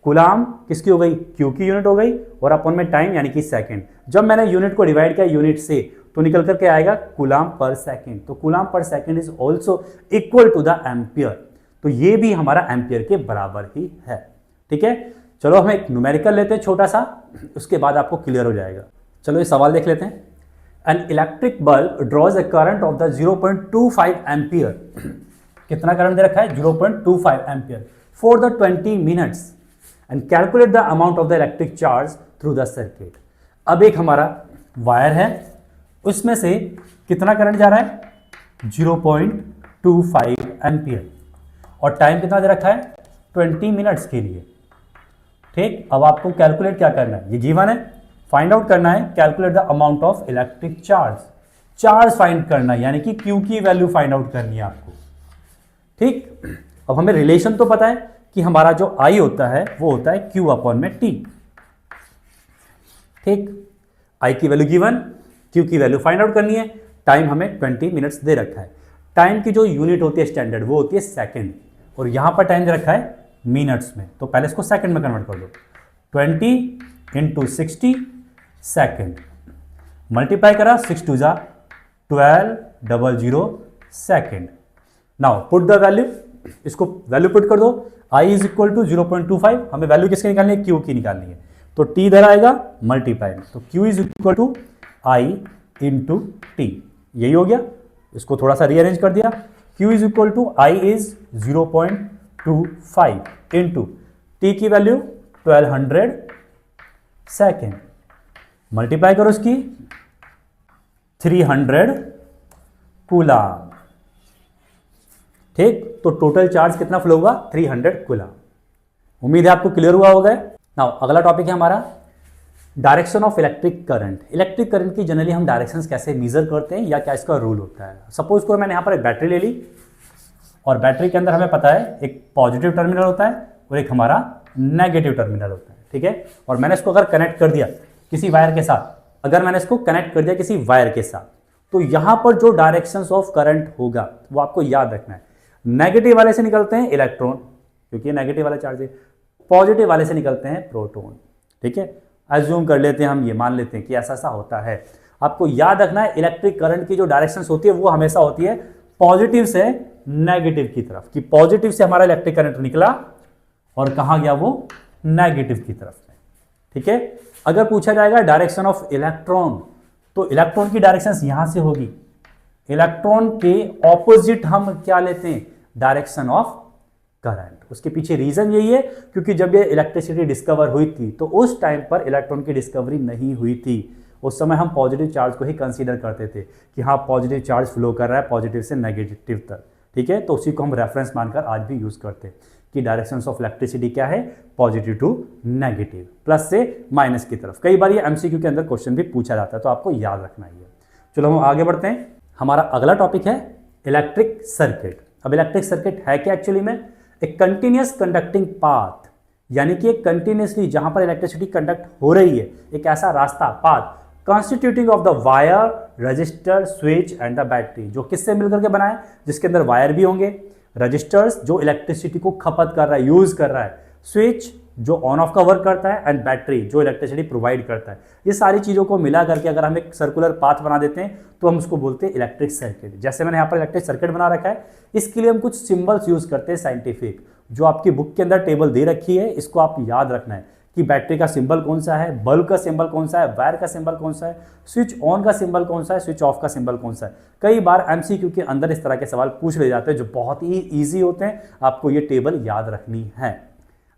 कूलाम किसकी हो गई, क्यू की यूनिट हो गई, और अपॉन में टाइम यानी कि सेकंड। जब मैंने यूनिट को डिवाइड किया यूनिट से तो निकल करके आएगा कूलाम पर सेकंड। तो coulomb per second is also equal to the ampere. तो ये भी हमारा एम्पियर के बराबर ही है। ठीक है, चलो हम एक न्यूमेरिकल लेते हैं छोटा सा, उसके बाद आपको क्लियर हो जाएगा। चलो ये सवाल देख लेते हैं। An electric bulb draws a current of the 0.25 ampere. कितना करंट दे रखा है, 0.25 ampere for the 20 minutes and calculate the amount of the electric charge through the circuit. अब एक हमारा वायर है, उसमें से कितना करंट जा रहा है, 0.25 एम्पियर, और टाइम कितना दे रखा है, 20 मिनट्स के लिए। ठीक, अब आपको कैलकुलेट क्या करना है, ये गिवन है, फाइंड आउट करना है, calculate the amount of electric charge find करना है, यानी कि क्यू की वैल्यू फाइंड आउट करनी है आपको। ठीक, अब हमें रिलेशन तो पता है कि हमारा जो आई होता है वो होता है क्यू अपॉन में टी। ठीक, आई की वैल्यू गिवन, क्यू की वैल्यू फाइंड आउट करनी है, टाइम हमें 20 मिनट्स दे रखा है। टाइम की जो यूनिट होती है स्टैंडर्ड वो होती है सेकंड, और यहां पर टाइम दे रखा है मिनट्स में, तो पहले इसको सेकंड में कन्वर्ट कर दो। 20 इंटू 60 सेकेंड, मल्टीप्लाई करा 6 2 जा 1200 second. Now put the value, इसको वैल्यू पुट कर दो, I इज इक्वल टू 0.25, हमें वैल्यू किसकी निकालनी है, क्यू की निकालनी है, तो टी इधर आएगा मल्टीप्लाई में, तो Q is equal to I into T, यही हो गया। इसको थोड़ा सा रीअरेंज कर दिया, Q is equal to I is 0.25 into T की वैल्यू 1200 सेकेंड, मल्टीप्लाई करो इसकी 300 कूलाम। ठीक, तो टोटल चार्ज कितना फ्लो होगा, 300 कूलाम। उम्मीद है आपको क्लियर हुआ होगा। नाउ अगला टॉपिक है हमारा direction of electric current. Electric current की जनरली हम डायरेक्शंस कैसे मेजर करते हैं या क्या इसका रूल होता है। सपोज को मैंने यहाँ पर एक बैटरी ले ली, और बैटरी के अंदर हमें पता है एक पॉजिटिव टर्मिनल होता है और एक हमारा नेगेटिव टर्मिनल होता है। ठीक है, और मैंने इसको अगर कनेक्ट कर दिया किसी वायर के साथ, तो यहां पर जो डायरेक्शंस ऑफ करंट होगा वो आपको याद रखना है। नेगेटिव वाले से निकलते हैं इलेक्ट्रॉन, क्योंकि ये नेगेटिव वाला चार्ज है, पॉजिटिव वाले से निकलते हैं प्रोटॉन। ठीक है, एज्यूम कर लेते हैं हम, ये मान लेते हैं कि ऐसा होता है। आपको याद रखना है इलेक्ट्रिक करंट की जो डायरेक्शंस होती है वो हमेशा होती है पॉजिटिव से नेगेटिव की तरफ, कि पॉजिटिव से हमारा इलेक्ट्रिक करंट निकला और कहां गया, वो नेगेटिव की तरफ में। ठीक है, अगर पूछा जाएगा डायरेक्शन ऑफ इलेक्ट्रॉन, तो इलेक्ट्रॉन की डायरेक्शन यहां से होगी, इलेक्ट्रॉन के ऑपोजिट हम क्या लेते हैं, डायरेक्शन ऑफ करंट। उसके पीछे रीजन यही है क्योंकि जब ये इलेक्ट्रिसिटी डिस्कवर हुई थी तो उस टाइम पर इलेक्ट्रॉन की डिस्कवरी नहीं हुई थी। उस समय हम पॉजिटिव चार्ज को ही कंसीडर करते थे कि हाँ पॉजिटिव चार्ज फ्लो कर रहा है पॉजिटिव से नेगेटिव तक। ठीक है, तो उसी को हम रेफरेंस मानकर आज भी यूज करते हैं कि डायरेक्शंस ऑफ इलेक्ट्रिसिटी क्या है, पॉजिटिव टू नेगेटिव, प्लस से माइनस की तरफ। कई बार ये एमसीक्यू के अंदर क्वेश्चन भी पूछा जाता है, तो आपको याद रखना ही है। चलो हम आगे बढ़ते हैं। हमारा अगला टॉपिक है इलेक्ट्रिक सर्किट। अब इलेक्ट्रिक सर्किट है क्या एक्चुअली में, एक कंटिन्यूअस कंडक्टिंग पाथ, यानी कि एक कंटिन्यूसली जहां पर इलेक्ट्रिसिटी कंडक्ट हो रही है, एक ऐसा रास्ता, path constituting of the wire, register, switch and the battery, जो किससे मिलकर के बना है, जिसके अंदर वायर भी होंगे, रजिस्टर्स जो इलेक्ट्रिसिटी को खपत कर रहा है, यूज कर रहा है, स्विच जो ऑन ऑफ का वर्क करता है, एंड बैटरी जो इलेक्ट्रिसिटी प्रोवाइड करता है। ये सारी चीज़ों को मिला करके अगर हम एक सर्कुलर पाथ बना देते हैं तो हम उसको बोलते हैं इलेक्ट्रिक सर्किट। जैसे मैंने यहाँ पर इलेक्ट्रिक सर्किट बना रखा है, इसके लिए हम कुछ सिंबल्स यूज करते हैं साइंटिफिक, जो आपकी बुक के अंदर टेबल दे रखी है, इसको आप याद रखना है कि बैटरी का सिंबल कौन सा है, बल्ब का सिंबल कौन सा है, वायर का सिंबल कौन सा है, स्विच ऑन का सिंबल कौन सा है, स्विच ऑफ का सिंबल कौन सा है। कई बार एमसीक्यू के अंदर इस तरह के सवाल पूछ ले जाते हैं जो बहुत ही ईजी होते हैं, आपको ये टेबल याद रखनी है।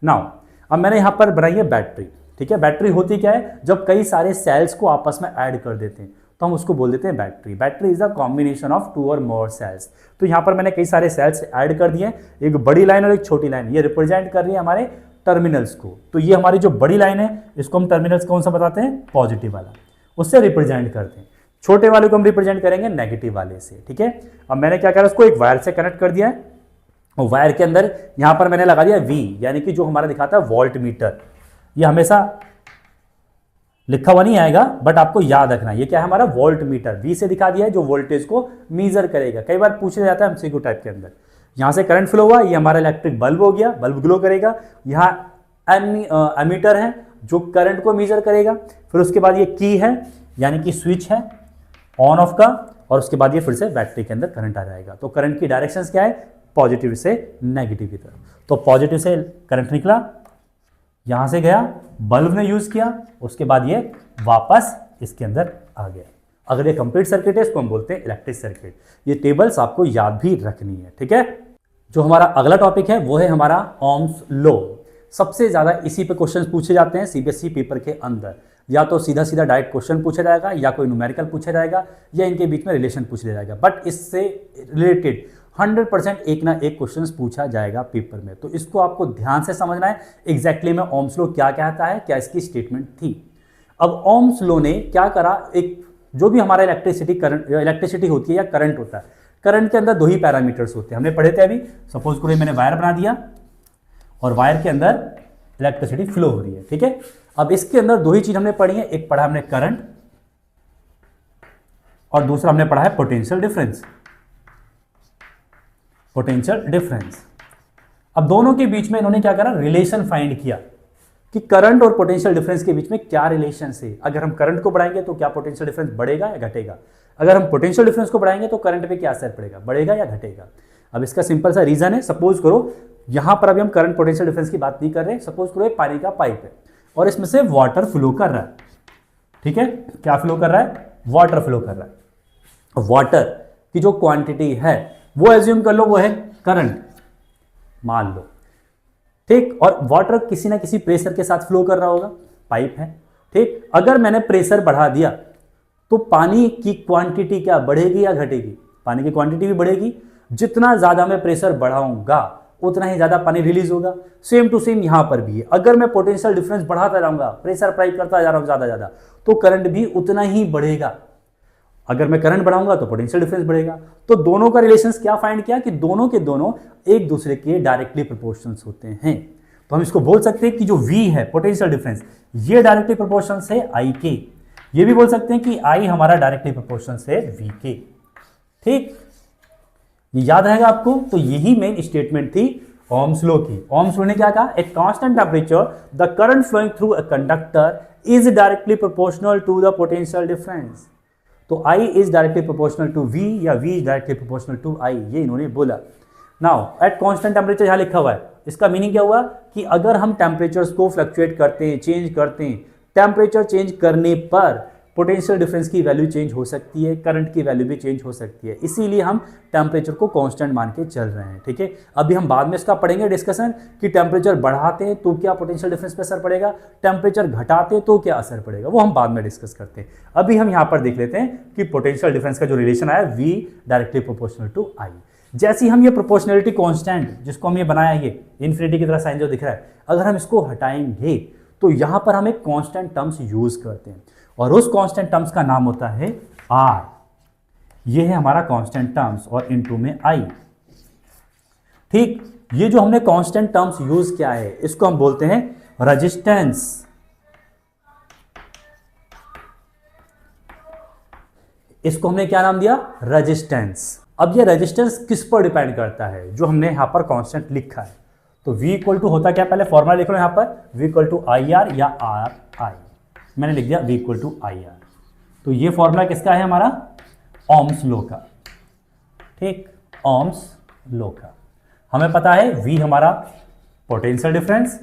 नाउ अब मैंने यहाँ पर बनाई है बैटरी। ठीक है, बैटरी होती क्या है, जब कई सारे सेल्स को आपस में ऐड कर देते हैं तो हम उसको बोल देते हैं battery. Battery is a combination of 2 और मोर सेल्स। तो यहाँ पर मैंने कई सारे सेल्स ऐड कर दिए, एक बड़ी लाइन और एक छोटी लाइन, ये रिप्रेजेंट कर रही है हमारे टर्मिनल्स को। तो ये हमारी जो बड़ी लाइन है इसको हम टर्मिनल्स कौन सा बताते हैं, पॉजिटिव वाला, उससे रिप्रेजेंट करते हैं। छोटे वाले को हम रिप्रेजेंट करेंगे नेगेटिव वाले से, ठीक है। अब मैंने क्या करा, उसको एक वायर से कनेक्ट कर दिया है और वायर के अंदर यहां पर मैंने लगा दिया V, यानी कि जो हमारा दिखाता है वोल्ट मीटर। ये हमेशा लिखा हुआ नहीं आएगा बट आपको याद रखना, ये क्या है हमारा वोल्ट मीटर, V से दिखा दिया है जो वोल्टेज को मीजर करेगा। कई बार पूछा जाता है एमसीक्यू टाइप के अंदर, यहां से करंट फ्लो हुआ, ये हमारा इलेक्ट्रिक बल्ब हो गया, बल्ब ग्लो करेगा। यहाँ एमीटर है जो करंट को मीजर करेगा। फिर उसके बाद ये की है यानी कि स्विच है ऑन ऑफ का, और उसके बाद ये फिर से बैटरी के अंदर करंट आ जाएगा। तो करंट की डायरेक्शंस क्या है, पॉजिटिव से नेगेटिव की तरफ। तो पॉजिटिव से करंट निकला, यहां से गया, बल्ब ने यूज किया, उसके बाद ये वापस इसके अंदर आ गया। अगर ये कंप्लीट सर्किट है इसको हम बोलते हैं इलेक्ट्रिक सर्किट। ये टेबल्स आपको याद भी रखनी है, ठीक है। जो हमारा अगला टॉपिक है वो है हमारा ओम्स लॉ। सबसे ज्यादा इसी पे क्वेश्चन पूछे जाते हैं सीबीएसई पेपर के अंदर, या तो सीधा सीधा डायरेक्ट क्वेश्चन पूछा जाएगा, या कोई न्यूमेरिकल पूछा जाएगा, या इनके बीच में रिलेशन पूछ लिया जाएगा। बट इससे रिलेटेड 100% एक ना एक क्वेश्चन पूछा जाएगा पेपर में। तो इसको आपको ध्यान से समझना है एग्जैक्टली में ओम्स लॉ क्या कहता है, क्या इसकी स्टेटमेंट थी। अब ओम्स लॉ ने क्या करा, एक जो भी हमारा इलेक्ट्रिसिटी होती है या करंट होता है, करंट के अंदर दो ही पैरामीटर्स होते हैं, हमने पढ़े थे अभी। सपोज करो मैंने वायर बना दिया और वायर के अंदर इलेक्ट्रिसिटी फ्लो हो रही है, ठीक है। अब इसके अंदर दो ही चीज हमने पढ़ी है, एक पढ़ा हमने करंट और दूसरा हमने पढ़ा है पोटेंशियल डिफरेंस। पोटेंशियल डिफरेंस, अब दोनों के बीच में इन्होंने क्या करा, रिलेशन फाइंड किया कि करंट और पोटेंशियल डिफरेंस के बीच में क्या रिलेशन है। अगर हम करंट को बढ़ाएंगे तो क्या पोटेंशियल डिफरेंस बढ़ेगा या घटेगा, अगर हम पोटेंशियल डिफरेंस को बढ़ाएंगे तो करंट पे क्या असर पड़ेगा, बढ़ेगा या घटेगा। अब इसका सिंपल सा रीजन है, सपोज करो यहां पर अभी हम करंट पोटेंशियल डिफरेंस की बात नहीं कर रहे, सपोज करो ये पानी का पाइप है और इसमें से वाटर फ्लो कर रहा है, ठीक है। क्या फ्लो कर रहा है, वाटर फ्लो कर रहा है। वाटर की जो क्वांटिटी है वो एज्यूम कर लो वो है करंट मान लो, ठीक। और वाटर किसी ना किसी प्रेशर के साथ फ्लो कर रहा होगा, पाइप है, ठीक। अगर मैंने प्रेशर बढ़ा दिया तो पानी की क्वांटिटी क्या बढ़ेगी या घटेगी, पानी की क्वांटिटी भी बढ़ेगी। जितना ज्यादा मैं प्रेशर बढ़ाऊंगा उतना ही ज्यादा पानी रिलीज होगा। सेम टू सेम यहां पर भी है, अगर मैं पोटेंशियल डिफरेंस बढ़ाता जाऊंगा, प्रेशर अप्लाई करता जा रहा हूं ज्यादा तो करंट भी उतना ही बढ़ेगा। अगर मैं करंट बढ़ाऊंगा तो पोटेंशियल डिफरेंस बढ़ेगा। तो दोनों का रिलेशंस क्या फाइंड किया कि दोनों के दोनों एक दूसरे के डायरेक्टली प्रोपोर्शनल होते हैं। तो हम इसको बोल सकते हैं कि जो V है पोटेंशियल डिफरेंस, ये डायरेक्टली प्रोपोर्शनल है I के। ये भी बोल सकते हैं कि I हमारा डायरेक्टली प्रोपोर्शनल है V के, ठीक। ये याद रहेगा आपको। तो यही मेन स्टेटमेंट थी ओम्स लॉ की। ओम्स लॉ ने क्या कहा, at constant temperature the current flowing through a conductor is directly proportional to the potential difference. तो I is directly proportional to V या V is directly proportional to I, ये इन्होंने बोला। Now at constant temperature यहां लिखा हुआ है, इसका मीनिंग क्या हुआ कि अगर हम टेम्परेचर्स को फ्लक्चुएट करते हैं, चेंज करते हैं, टेम्परेचर चेंज करने पर पोटेंशियल डिफरेंस की वैल्यू चेंज हो सकती है, करंट की वैल्यू भी चेंज हो सकती है। इसीलिए हम टेम्परेचर को कांस्टेंट मान के चल रहे हैं, ठीक है। अभी हम बाद में इसका पढ़ेंगे डिस्कशन कि टेम्परेचर बढ़ाते हैं तो क्या पोटेंशियल डिफरेंस पे असर पड़ेगा, टेम्परेचर घटाते तो क्या असर पड़ेगा, वो हम बाद में डिस्कस करते हैं। अभी हम यहाँ पर देख लेते हैं कि पोटेंशियल डिफरेंस का जो रिलेशन आया V directly proportional to I। जैसे हम ये प्रोपोर्शनलिटी कांस्टेंट जिसको हम ये बनाया, ये इन्फिनिटी की तरह साइन जो दिख रहा है, अगर हम इसको हटाएंगे तो यहां पर हम एक कांस्टेंट टर्म्स यूज करते हैं और उस कांस्टेंट टर्म्स का नाम होता है R। ये है हमारा कांस्टेंट टर्म्स और इनटू में I, ठीक। ये जो हमने कांस्टेंट टर्म्स यूज किया है इसको हम बोलते हैं रेजिस्टेंस। इसको हमने क्या नाम दिया, रेजिस्टेंस। अब ये रेजिस्टेंस किस पर डिपेंड करता है, जो हमने यहां पर कांस्टेंट लिखा है। तो V इक्वल टू होता क्या, पहले फॉर्मूला लिख लो यहां पर, V इक्वल टू IR या RI, मैंने लिख दिया V इक्वल टू IR। तो ये फॉर्मूला किसका है, हमारा ओम्स लॉ का, ठीक, ओम्स लॉ का। हमें पता है V हमारा पोटेंशियल डिफरेंस,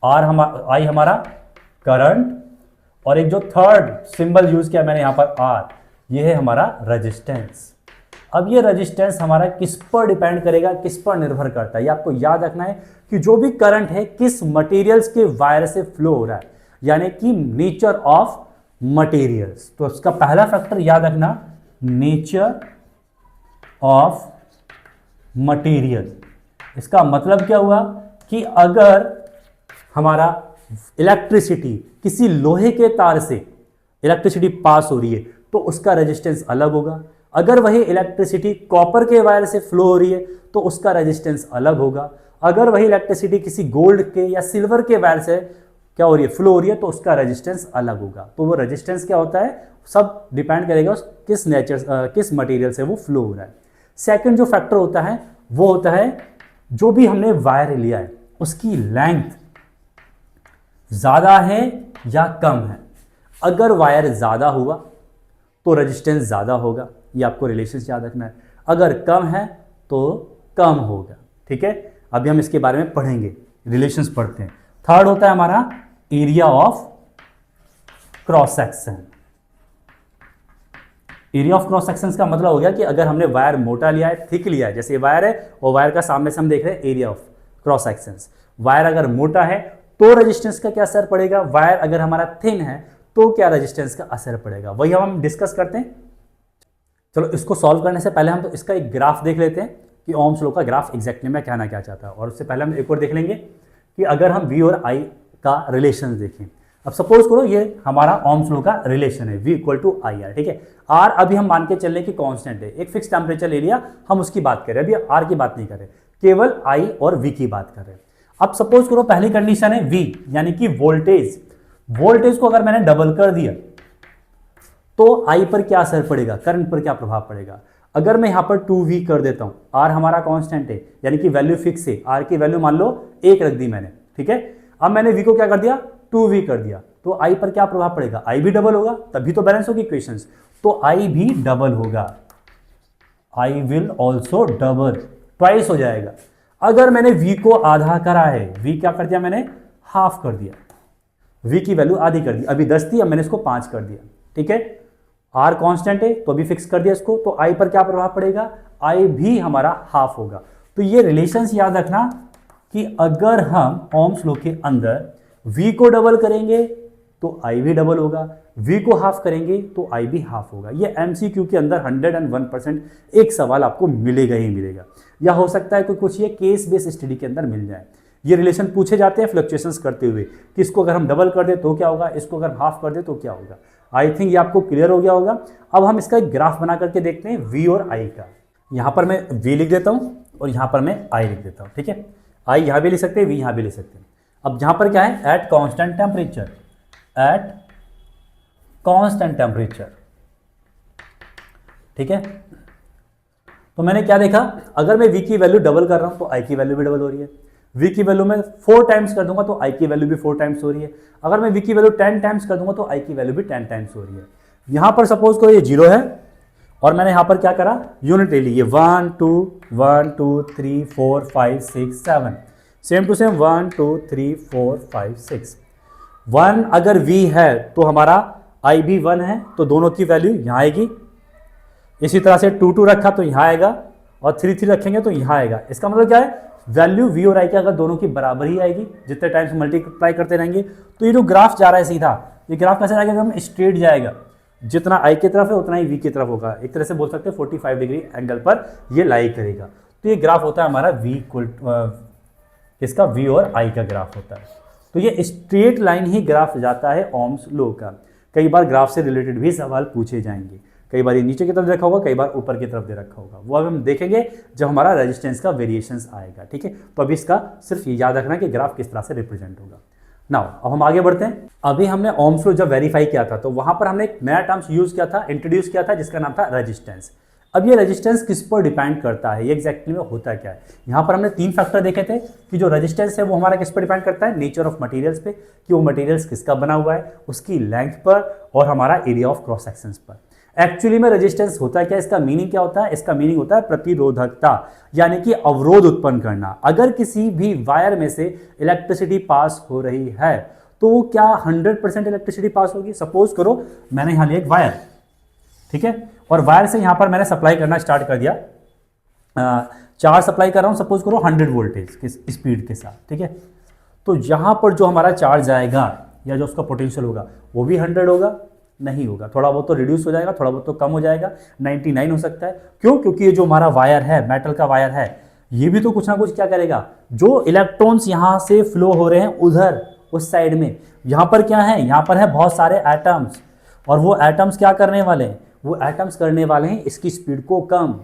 I हमारा करंट, और एक जो थर्ड सिंबल यूज किया मैंने यहां पर R, ये है हमारा रेजिस्टेंस। अब ये रेजिस्टेंस हमारा किस पर डिपेंड करेगा, किस पर निर्भर करता है, ये आपको याद रखना है कि जो भी करंट है किस मटेरियल्स के वायर से फ्लो हो रहा है, यानी कि नेचर ऑफ मटेरियल्स। तो इसका पहला फैक्टर याद रखना, नेचर ऑफ मटेरियल। इसका मतलब क्या हुआ कि अगर हमारा इलेक्ट्रिसिटी किसी लोहे के तार से इलेक्ट्रिसिटी पास हो रही है तो उसका रेजिस्टेंस अलग होगा। अगर वही इलेक्ट्रिसिटी कॉपर के वायर से फ्लो हो रही है तो उसका रेजिस्टेंस अलग होगा। अगर वही इलेक्ट्रिसिटी किसी गोल्ड के या सिल्वर के वायर से क्या हो रही है, फ्लो हो रही है, तो उसका रेजिस्टेंस अलग होगा। तो वो रेजिस्टेंस क्या होता है, सब डिपेंड करेगा उस किस मटेरियल से वो फ्लो हो रहा है। सेकंड जो फैक्टर होता है वो होता है जो भी हमने वायर लिया है उसकी लेंथ ज़्यादा है या कम है। अगर वायर ज़्यादा हुआ तो रेजिस्टेंस ज़्यादा होगा, ये आपको रिलेशंस याद रखना है। अगर कम है तो कम होगा। ठीक है, अभी हम इसके बारे में पढ़ेंगे, रिलेशंस पढ़ते हैं। थर्ड होता है हमारा area of cross section. Area of cross section का मतलब हो गया कि अगर हमने वायर मोटा लिया है, थिक लिया है, जैसे वायर है और वायर का सामने से हम देख रहे हैं area of cross section. Wire अगर मोटा है तो रेजिस्टेंस का क्या असर पड़ेगा, वायर अगर हमारा थिन है तो क्या रेजिस्टेंस का असर पड़ेगा, वही हम डिस्कस करते हैं। चलो इसको सॉल्व करने से पहले हम तो इसका एक ग्राफ देख लेते हैं कि ओम्स लॉ का ग्राफ एग्जैक्टली में कहना क्या चाहता है। और उससे पहले हम एक और देख लेंगे कि अगर हम V और I का रिलेशन देखें। अब सपोज करो ये हमारा ओम्स लॉ का रिलेशन है, V equal to I R. ठीक है, R अभी हम मान के चल रहे कि कांस्टेंट है, एक फिक्स टेम्परेचर ले लिया, हम उसकी बात कर रहे हैं, अभी R की बात नहीं कर रहे, केवल I और V की बात कर रहे हैं। अब सपोज करो पहली कंडीशन है V यानी कि वोल्टेज, वोल्टेज को अगर मैंने डबल कर दिया तो I पर क्या असर पड़ेगा, करंट पर क्या प्रभाव पड़ेगा। अगर मैं यहां पर 2V कर देता हूं, R हमारा कांस्टेंट है यानी कि वैल्यू फिक्स है, R की वैल्यू मान लो 1 रख दी मैंने। ठीक है, अब मैंने V को क्या कर दिया, 2V कर दिया, तो I पर क्या प्रभाव पड़ेगा, I भी डबल होगा, तभी तो बैलेंस होगी इक्वेशंस, तो I भी डबल होगा, I will also double, twice हो जाएगा। अगर मैंने V को आधा करा है, V क्या कर दिया मैंने, हाफ कर दिया, V की वैल्यू आधी कर दी, अभी 10 थी, अब मैंने इसको 5 कर दिया। ठीक है, R कांस्टेंट है तो अभी फिक्स कर दिया इसको, तो I पर क्या प्रभाव पड़ेगा, I भी हमारा हाफ होगा। तो ये रिलेशंस याद रखना कि अगर हम ओम्स लॉ के अंदर V को डबल करेंगे तो I भी डबल होगा, V को हाफ करेंगे तो I भी हाफ होगा। ये MCQ के अंदर 101% एक सवाल आपको मिलेगा ही मिलेगा, या हो सकता है कि कुछ ये केस बेस्ड स्टडी के अंदर मिल जाए। ये रिलेशन पूछे जाते हैं फ्लक्चुएशंस करते हुए कि इसको अगर हम डबल कर दे तो क्या होगा, इसको अगर हाफ कर दे तो क्या होगा। आई थिंक ये आपको क्लियर हो गया होगा। अब हम इसका एक ग्राफ बना करके देखते हैं V और I का। यहाँ पर मैं V लिख देता हूँ और यहाँ पर मैं I लिख देता हूँ। ठीक है, I यहाँ भी लिख सकते हैं, V यहाँ भी लिख सकते हैं। अब यहाँ पर क्या है, at constant temperature, at constant temperature. ठीक है, तो मैंने क्या देखा, अगर मैं V की वैल्यू डबल कर रहा हूँ तो I की वैल्यू भी डबल हो रही है। V की वैल्यू में 4 टाइम्स कर दूंगा तो I की वैल्यू भी 4 टाइम्स हो रही है। अगर मैं V की वैल्यू 10 टाइम्स कर दूंगा तो I की वैल्यू भी 10 टाइम्स हो रही है। यहां पर सपोज करो ये 0 है और मैंने यहां पर क्या करा, यूनिट ले ली, ये 1 2 1 2 3 4 5 6 7, सेम टू सेम 1 2 3 4 5 6। 1 अगर V है तो हमारा I भी 1 है, तो दोनों की वैल्यू यहां आएगी। इसी तरह से 2 2 रखा तो यहां आएगा और 3 3 रखेंगे तो यहां आएगा। इसका मतलब क्या है, वैल्यू V और I की अगर दोनों की बराबर ही आएगी, जितने टाइम्स मल्टीप्लाई करते रहेंगे, तो ये जो ग्राफ जा रहा है सीधा, ये ग्राफ कैसे जाएगा, एकदम स्ट्रेट जाएगा, जितना I की तरफ है उतना ही V की तरफ होगा। एक तरह से बोल सकते हैं 45 डिग्री एंगल पर ये लाई करेगा। तो ये ग्राफ होता है हमारा V इक्वल, इसका V और I का ग्राफ होता है। तो ये स्ट्रेट लाइन ही ग्राफ जाता है ओम्स लॉ का। कई बार ग्राफ से रिलेटेड भी सवाल पूछे जाएंगे, कई बार ये नीचे की तरफ रखा होगा, कई बार ऊपर की तरफ दे रखा होगा, वो अब हम देखेंगे जब हमारा रेजिस्टेंस का वेरिएशंस आएगा। ठीक है, तो अभी इसका सिर्फ ये याद रखना कि ग्राफ किस तरह से रिप्रेजेंट होगा। नाउ अब हम आगे बढ़ते हैं। अभी हमने ओम्स लॉ जब वेरीफाई किया था तो वहां पर हमने एक नया टर्म्स यूज किया था, इंट्रोड्यूस किया था, जिसका नाम था रेजिस्टेंस। अब ये रेजिस्टेंस किस पर डिपेंड करता है, ये एग्जैक्टली में होता क्या है। यहाँ पर हमने 3 फैक्टर देखे थे कि जो रेजिस्टेंस है वो हमारा किस पर डिपेंड करता है, नेचर ऑफ मटेरियल्स पे, कि वो मटेरियल्स किसका बना हुआ है, उसकी लेंथ पर, और हमारा एरिया ऑफ क्रॉस सेक्शंस पर। एक्चुअली में रेजिस्टेंस होता है क्या, इसका मीनिंग क्या होता है, इसका मीनिंग होता है प्रतिरोधकता, यानी कि अवरोध उत्पन्न करना। अगर किसी भी वायर में से इलेक्ट्रिसिटी पास हो रही है तो क्या 100% इलेक्ट्रिसिटी पास होगी। सपोज करो मैंने यहाँ लिया एक वायर, ठीक है, और वायर से यहाँ पर मैंने सप्लाई करना स्टार्ट कर दिया, चार्ज सप्लाई कर रहा हूँ, सपोज करो 100 वोल्टेज की स्पीड के साथ। ठीक है, तो यहाँ पर जो हमारा चार्ज आएगा या जो उसका पोटेंशियल होगा वो भी 100 होगा, नहीं होगा, थोड़ा बहुत तो रिड्यूस हो जाएगा, थोड़ा बहुत तो कम हो जाएगा, 99 हो सकता है। क्यों, क्योंकि ये जो हमारा वायर है, मेटल का वायर है, ये भी तो कुछ ना कुछ क्या करेगा, जो इलेक्ट्रॉन्स यहाँ से फ्लो हो रहे हैं उधर उस साइड में, यहाँ पर क्या है, यहाँ पर है बहुत सारे एटम्स, और वो एटम्स क्या करने वाले हैं, वो एटम्स करने वाले हैं इसकी स्पीड को कम।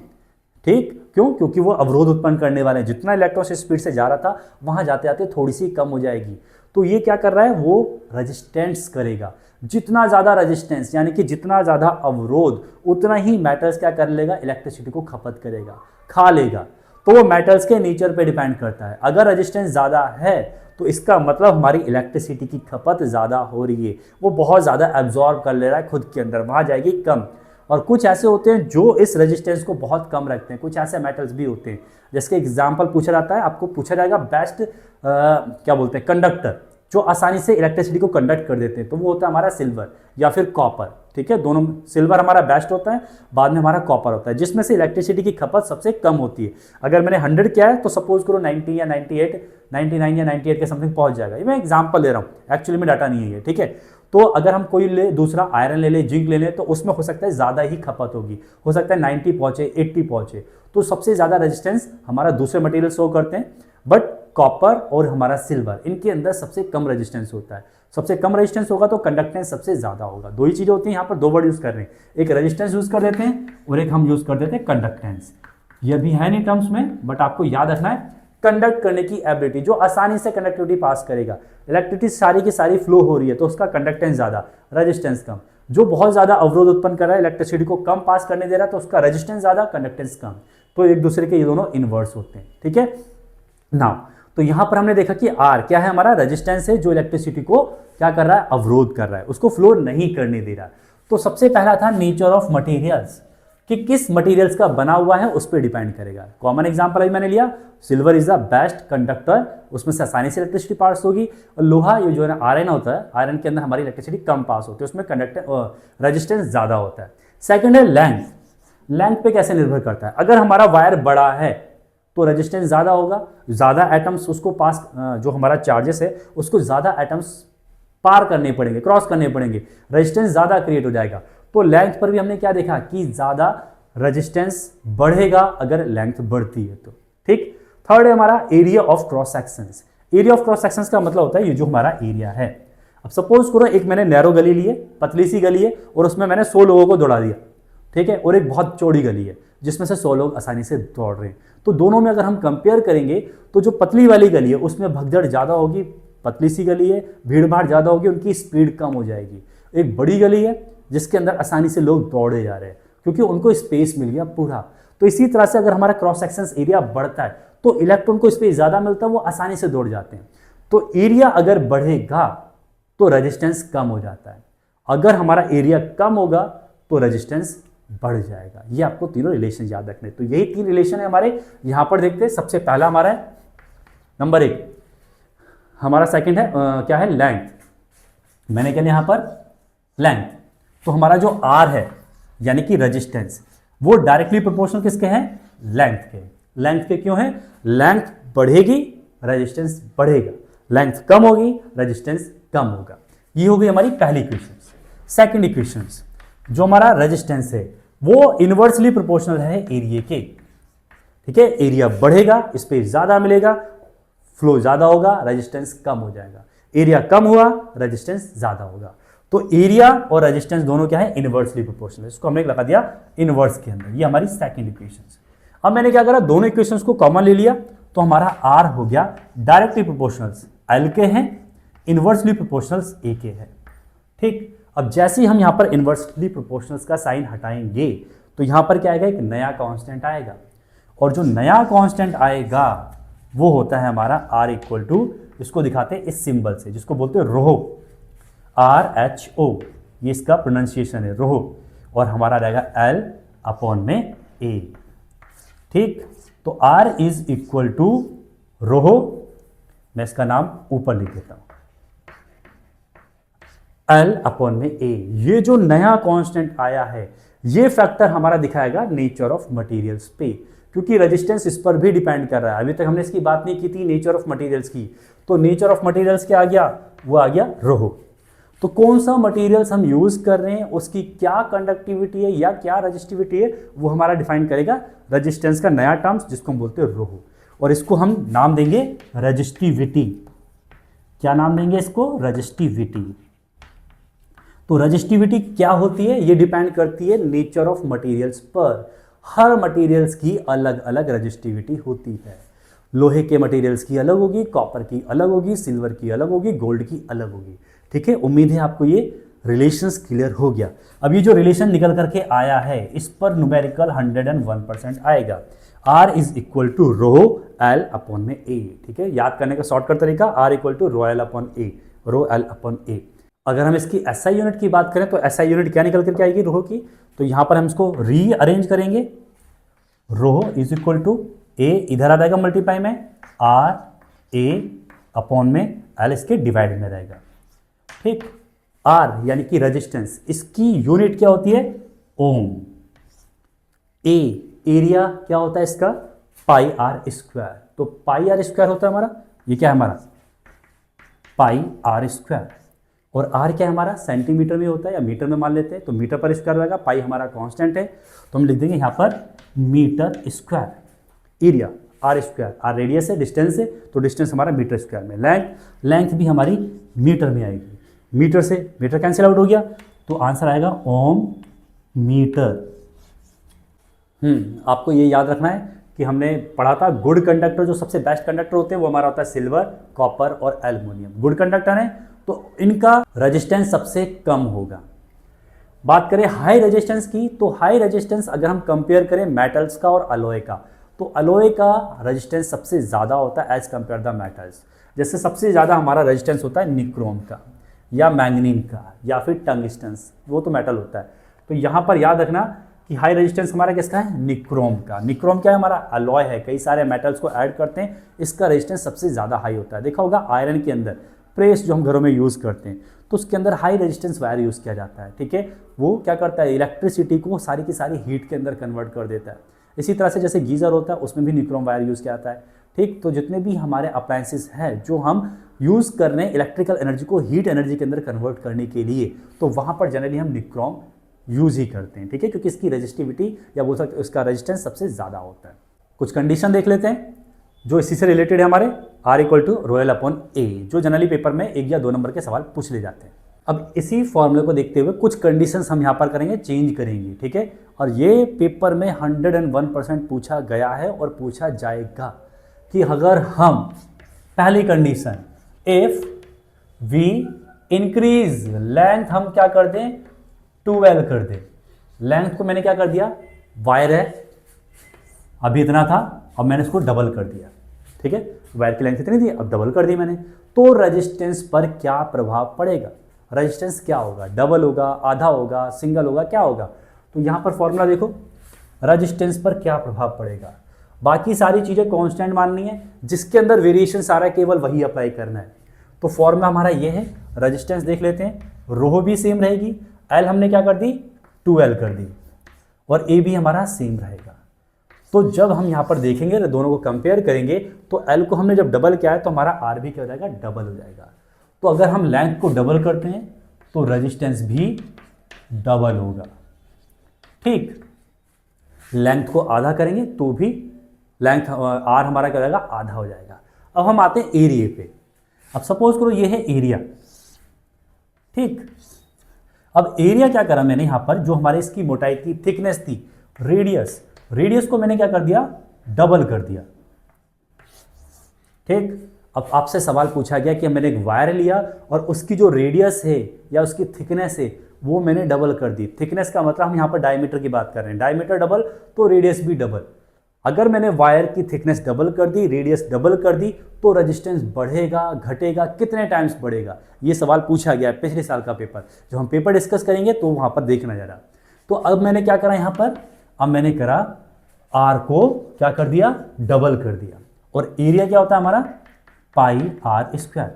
ठीक, क्यों? क्योंकि वो अवरोध उत्पन्न करने वाले हैं। जितना इलेक्ट्रॉन से स्पीड से जा रहा था वहां जाते जाते थोड़ी सी कम हो जाएगी। तो ये क्या कर रहा है, वो रेजिस्टेंस करेगा। जितना ज़्यादा रेजिस्टेंस यानी कि जितना ज़्यादा अवरोध, उतना ही मेटल्स क्या कर लेगा, इलेक्ट्रिसिटी को खपत करेगा, खा लेगा। तो वो मेटल्स के नेचर पे डिपेंड करता है। अगर रेजिस्टेंस ज़्यादा है तो इसका मतलब हमारी इलेक्ट्रिसिटी की खपत ज़्यादा हो रही है, वो बहुत ज़्यादा एब्जॉर्ब कर ले रहा है खुद के अंदर, वहाँ जाएगी कम। और कुछ ऐसे होते हैं जो इस रेजिस्टेंस को बहुत कम रखते हैं, कुछ ऐसे मेटल्स भी होते हैं जिसके एग्जाम्पल पूछा जाता है, आपको पूछा जाएगा बेस्ट क्या बोलते हैं, कंडक्टर, जो आसानी से इलेक्ट्रिसिटी को कंडक्ट कर देते हैं, तो वो होता है हमारा सिल्वर या फिर कॉपर। ठीक है, दोनों, सिल्वर हमारा बेस्ट होता है, बाद में हमारा कॉपर होता है, जिसमें से इलेक्ट्रिसिटी की खपत सबसे कम होती है। अगर मैंने 100 किया है तो सपोज करो 90 या 98, 99 या 98 के समथिंग पहुंच जाएगा। ये मैं एग्जांपल दे रहा हूँ, एक्चुअली में डाटा नहीं है ये। ठीक है, तो अगर हम कोई ले, दूसरा आयरन ले ले, जिंक ले लें, तो उसमें हो सकता है ज़्यादा ही खपत होगी, हो सकता है 90 पहुँचे, 80 पहुँचे। तो सबसे ज़्यादा रेजिस्टेंस हमारा दूसरे मटेरियल शो करते हैं, बट कॉपर और हमारा सिल्वर, इनके अंदर सबसे कम रेजिस्टेंस होता है। सबसे कम रेजिस्टेंस होगा तो कंडक्टेंस सबसे ज़्यादा होगा। दो ही चीज़ें होती हैं, यहाँ पर दो वर्ड यूज़ कर रहे हैं, एक रेजिस्टेंस यूज़ कर देते हैं और एक हम यूज़ कर देते हैं कंडक्टेंस। ये भी है नहीं टर्म्स में, बट आपको याद रखना है कंडक्ट करने की एबिलिटी, जो आसानी से कंडक्टिविटी पास करेगा। इलेक्ट्रिसिटी सारी की सारी फ्लो हो रही है तो उसका कंडक्टेंस ज़्यादा, रेजिस्टेंस कम। जो बहुत ज़्यादा अवरोध उत्पन्न कर रहा है, इलेक्ट्रिसिटी को कम पास करने दे रहा है, तो उसका रेजिस्टेंस ज़्यादा, कंडक्टेंस कम। तो एक दूसरे के ये दोनों इनवर्स होते हैं। ठीक है, नाउ तो यहां पर हमने देखा कि आर क्या है, हमारा रेजिस्टेंस है जो इलेक्ट्रिसिटी को क्या कर रहा है, अवरोध कर रहा है, उसको फ्लो नहीं करने दे रहा है। तो सबसे पहला था नेचर ऑफ मटेरियल्स, कि किस मटेरियल्स का बना हुआ है उस पर डिपेंड करेगा। कॉमन एग्जांपल अभी मैंने लिया, silver is the best conductor, उसमें से आसानी से इलेक्ट्रिसिटी पास होगी। और लोहा, ये जो है आयरन होता है, आयरन के अंदर हमारी इलेक्ट्रिसिटी कम पास होती है, उसमें कंडक्टर रेजिस्टेंस ज्यादा होता है। सेकंड है लेंथ। लेंथ पे कैसे निर्भर करता है, अगर हमारा वायर बड़ा है तो रेजिस्टेंस ज़्यादा होगा, ज़्यादा एटम्स उसको पास, जो हमारा चार्जेस है उसको ज़्यादा एटम्स पार करने पड़ेंगे, क्रॉस करने पड़ेंगे, रेजिस्टेंस ज़्यादा क्रिएट हो जाएगा। तो लेंथ पर भी हमने क्या देखा कि ज़्यादा रेजिस्टेंस बढ़ेगा अगर लेंथ बढ़ती है तो। ठीक, थर्ड है हमारा area of cross sections. Area of cross sections का मतलब होता है ये जो हमारा एरिया है। अब सपोज करो एक मैंने नैरो गली ली है, पतली सी गली है, और उसमें मैंने 100 लोगों को दौड़ा दिया। ठीक है, और एक बहुत चौड़ी गली है जिसमें से 100 लोग आसानी से दौड़ रहे हैं। तो दोनों में अगर हम कंपेयर करेंगे तो जो पतली वाली गली है उसमें भगदड़ ज़्यादा होगी, पतली सी गली है भीड़ भाड़ ज़्यादा होगी, उनकी स्पीड कम हो जाएगी। एक बड़ी गली है जिसके अंदर आसानी से लोग दौड़े जा रहे हैं क्योंकि उनको स्पेस मिल गया पूरा। तो इसी तरह से अगर हमारा क्रॉस सेक्शन एरिया बढ़ता है तो इलेक्ट्रॉन को स्पेस ज़्यादा मिलता है, वो आसानी से दौड़ जाते हैं। तो एरिया अगर बढ़ेगा तो रेजिस्टेंस कम हो जाता है, अगर हमारा एरिया कम होगा तो रेजिस्टेंस बढ़ जाएगा। ये आपको तीनों रिलेशन याद रखने। तो यही 3 रिलेशन है हमारे, यहां पर देखते हैं। सबसे पहला हमारा है नंबर 1, हमारा सेकंड है क्या है, लेंथ। मैंने क्या यहां पर लेंथ, तो हमारा जो आर है यानी कि रेजिस्टेंस, वो डायरेक्टली प्रोपोर्शनल किसके हैं, लेंथ के। लेंथ के क्यों है, लेंथ बढ़ेगी रेजिस्टेंस बढ़ेगा, लेंथ कम होगी रेजिस्टेंस कम होगा। ये हो गई हमारी पहली इक्वेशन। सेकंड इक्वेशन, जो हमारा रेजिस्टेंस है वो इनवर्सली प्रोपोर्शनल है एरिया के। ठीक है, एरिया बढ़ेगा स्पेस ज्यादा मिलेगा, फ्लो ज्यादा होगा, रेजिस्टेंस कम हो जाएगा। एरिया कम हुआ रेजिस्टेंस ज्यादा होगा। तो एरिया और रेजिस्टेंस दोनों क्या है, इनवर्सली प्रोपोर्शनल। इसको हमने लगा दिया इनवर्स के अंदर। ये हमारी सेकंड इक्वेशन। अब मैंने क्या करा, दोनों इक्वेशंस को कॉमन ले लिया, तो हमारा आर हो गया डायरेक्टली प्रोपोर्शनल्स एल के हैं, इनवर्सली प्रोपोर्शनल्स ए के है। ठीक, अब जैसे ही हम यहां पर इनवर्सली प्रोपोर्शनल्स का साइन हटाएंगे तो यहां पर क्या आएगा, एक नया कांस्टेंट आएगा, और जो नया कांस्टेंट आएगा वो होता है हमारा आर इक्वल टू, इसको दिखाते हैं इस सिंबल से जिसको बोलते हैं रोहो, RHO, ये इसका प्रोनाउंसिएशन है रोहो, और हमारा रहेगा L अपॉन में A। ठीक, तो R इज इक्वल टू रोहो, मैं इसका नाम ऊपर लिख देता हूं, L अपॉन में A। ये जो नया कांस्टेंट आया है ये फैक्टर हमारा दिखाएगा नेचर ऑफ मटेरियल्स पे, क्योंकि रेजिस्टेंस इस पर भी डिपेंड कर रहा है। अभी तक हमने इसकी बात नहीं की थी नेचर ऑफ मटेरियल्स की, तो नेचर ऑफ मटेरियल्स क्या आ गया, वो आ गया रोहो। तो कौन सा मटेरियल्स हम यूज कर रहे हैं, उसकी क्या कंडक्टिविटी है या क्या रेजिस्टिविटी है, वो हमारा डिफाइन करेगा रेजिस्टेंस का नया टर्म्स जिसको हम बोलते हैं रोहो, और इसको हम नाम देंगे रेजिस्टिविटी। क्या नाम देंगे इसको, रेजिस्टिविटी। तो रजिस्टिविटी क्या होती है, ये डिपेंड करती है नेचर ऑफ मटेरियल्स पर। हर मटेरियल्स की अलग अलग रजिस्टिविटी होती है। लोहे के मटेरियल्स की अलग होगी, कॉपर की अलग होगी, सिल्वर की अलग होगी, गोल्ड की अलग होगी। ठीक है, उम्मीद है आपको ये रिलेशंस क्लियर हो गया। अब ये जो रिलेशन निकल करके आया है इस पर न्यूमेरिकल 101% आएगा। R is equal to rho L upon में ए। ठीक है, याद करने का शॉर्टकट तरीका R equal to rho L upon A, rho L upon A. अगर हम इसकी एसआई यूनिट की बात करें तो एसआई यूनिट क्या निकल करके आएगी रो की, तो यहां पर हम इसको रीअरेंज करेंगे। रो इज इक्वल टू ए इधर आ जाएगा मल्टीप्लाई में, R A अपॉन में एल इसके डिवाइड में रहेगा। ठीक, R यानी कि रेजिस्टेंस, इसकी यूनिट क्या होती है ओम। ए एरिया क्या होता है इसका पाई आर स्क्वायर, तो पाई आर स्क्वायर होता है हमारा, ये क्या है हमारा पाई आर स्क्वायर। और आर क्या है हमारा सेंटीमीटर में होता है या मीटर में मान लेते हैं, तो मीटर पर स्क्वायर रहेगा। पाई हमारा कांस्टेंट है तो हम लिख देंगे यहाँ पर meter square. Area R square, R radius है, डिस्टेंस है, तो डिस्टेंस हमारा मीटर स्क्वायर में। लेंथ भी हमारी मीटर में आएगी, मीटर से मीटर कैंसिल आउट हो गया तो आंसर आएगा ओम मीटर। आपको ये याद रखना है कि हमने पढ़ा था गुड कंडक्टर जो सबसे बेस्ट कंडक्टर होते हैं वो हमारा होता है सिल्वर, कॉपर और एल्युमिनियम। गुड कंडक्टर है तो इनका रेजिस्टेंस सबसे कम होगा। बात करें हाई रेजिस्टेंस की, तो हाई रेजिस्टेंस अगर हम कंपेयर करें मेटल्स का और अलॉय का, तो अलॉय का रेजिस्टेंस सबसे ज़्यादा होता है एज कंपेयर द मेटल्स। जैसे सबसे ज़्यादा हमारा रेजिस्टेंस होता है निक्रोम का या मैंगनीन का या फिर टंगस्टन्स, वो तो मेटल होता है। तो यहाँ पर याद रखना कि हाई रेजिस्टेंस हमारा किसका है निक्रोम का। निक्रोम क्या है हमारा अलॉय है, कई सारे मेटल्स को ऐड करते हैं, इसका रेजिस्टेंस सबसे ज़्यादा हाई होता है। देखा होगा आयरन के अंदर प्रेस जो हम घरों में यूज़ करते हैं तो उसके अंदर हाई रेजिस्टेंस वायर यूज़ किया जाता है। ठीक है, वो क्या करता है इलेक्ट्रिसिटी को सारी की सारी हीट के अंदर कन्वर्ट कर देता है। इसी तरह से जैसे गीज़र होता है उसमें भी निक्रोम वायर यूज़ किया जाता है। ठीक, तो जितने भी हमारे अप्लायंसेस हैं जो हम यूज़ कर रहे हैं इलेक्ट्रिकल एनर्जी को हीट एनर्जी के अंदर कन्वर्ट करने के लिए, तो वहाँ पर जनरली हम निक्रोम यूज़ ही करते हैं। ठीक है, क्योंकि इसकी रेजिस्टिविटी या बोल सकते उसका रेजिस्टेंस सबसे ज़्यादा होता है। कुछ कंडीशन देख लेते हैं जो इसी से रिलेटेड है हमारे R equal to rho L upon A, जो जनरली पेपर में 1 या 2 नंबर के सवाल पूछ ले जाते हैं। अब इसी फॉर्मूले को देखते हुए कुछ कंडीशंस हम यहाँ पर करेंगे, चेंज करेंगे। ठीक है, और ये पेपर में 101% पूछा गया है और पूछा जाएगा कि अगर हम पहली condition if we increase length, हम क्या कर दें 12 कर दें। लेंथ को मैंने क्या कर दिया, वायर है अभी इतना था, अब मैंने इसको डबल कर दिया। ठीक है, वायर की लेंथ इतनी थी अब डबल कर दी मैंने, तो रेजिस्टेंस पर क्या प्रभाव पड़ेगा, रेजिस्टेंस क्या होगा, डबल होगा, आधा होगा, सिंगल होगा, क्या होगा। तो यहां पर फॉर्मूला देखो, रेजिस्टेंस पर क्या प्रभाव पड़ेगा। बाकी सारी चीजें कांस्टेंट माननी है, जिसके अंदर वेरिएशन सारा है केवल वही अप्लाई करना है। तो फॉर्मूला हमारा ये है, रेजिस्टेंस देख लेते हैं, रो भी सेम रहेगी, एल हमने क्या कर दी 2L कर दी, और ए भी हमारा सेम रहेगा। तो जब हम यहाँ पर देखेंगे दोनों को कंपेयर करेंगे तो L को हमने जब डबल किया है तो हमारा R भी क्या हो जाएगा डबल हो जाएगा। तो अगर हम लेंथ को डबल करते हैं तो रेजिस्टेंस भी डबल होगा। ठीक, लेंथ को आधा करेंगे तो भी लेंथ R हमारा क्या हो जाएगा आधा हो जाएगा। अब हम आते हैं एरिया पे। अब सपोज करो ये है एरिया। ठीक, अब एरिया क्या करा मैंने यहाँ पर, जो हमारे इसकी मोटाई थी, थिकनेस थी, रेडियस को मैंने क्या कर दिया डबल कर दिया। ठीक, अब आपसे सवाल पूछा गया कि मैंने एक वायर लिया और उसकी जो रेडियस है या उसकी थिकनेस है वो मैंने डबल कर दी। थिकनेस का मतलब हम यहाँ पर डायमीटर की बात कर रहे हैं, डायमीटर डबल तो रेडियस भी डबल। अगर मैंने वायर की थिकनेस डबल कर दी, रेडियस डबल कर दी, तो रेजिस्टेंस बढ़ेगा घटेगा, कितने टाइम्स बढ़ेगा, ये सवाल पूछा गया है पिछले साल का पेपर। जब हम पेपर डिस्कस करेंगे तो वहाँ पर देखना जरा। तो अब मैंने क्या करा यहाँ पर, अब मैंने करा R को क्या कर दिया डबल कर दिया, और एरिया क्या होता है हमारा पाई आर स्क्वायर।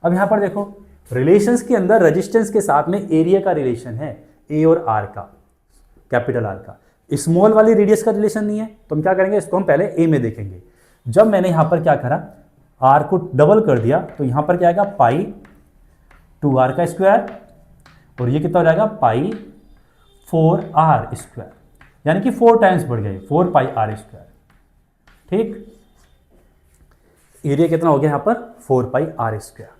अब यहाँ पर देखो रिलेशंस के अंदर रेजिस्टेंस के साथ में एरिया का रिलेशन है, ए और आर का, कैपिटल आर का, स्मॉल वाली रेडियस का रिलेशन नहीं है। तो हम क्या करेंगे, इसको हम पहले ए में देखेंगे। जब मैंने यहाँ पर क्या करा आर को डबल कर दिया तो यहाँ पर क्या आएगा पाई 2R का स्क्वायर, और ये कितना हो जाएगा पाई 4R स्क्वायर, यानी कि 4 टाइम्स बढ़ गए, 4 पाई आर स्क्वायर। ठीक, एरिया कितना हो गया यहाँ पर 4 पाई आर स्क्वायर।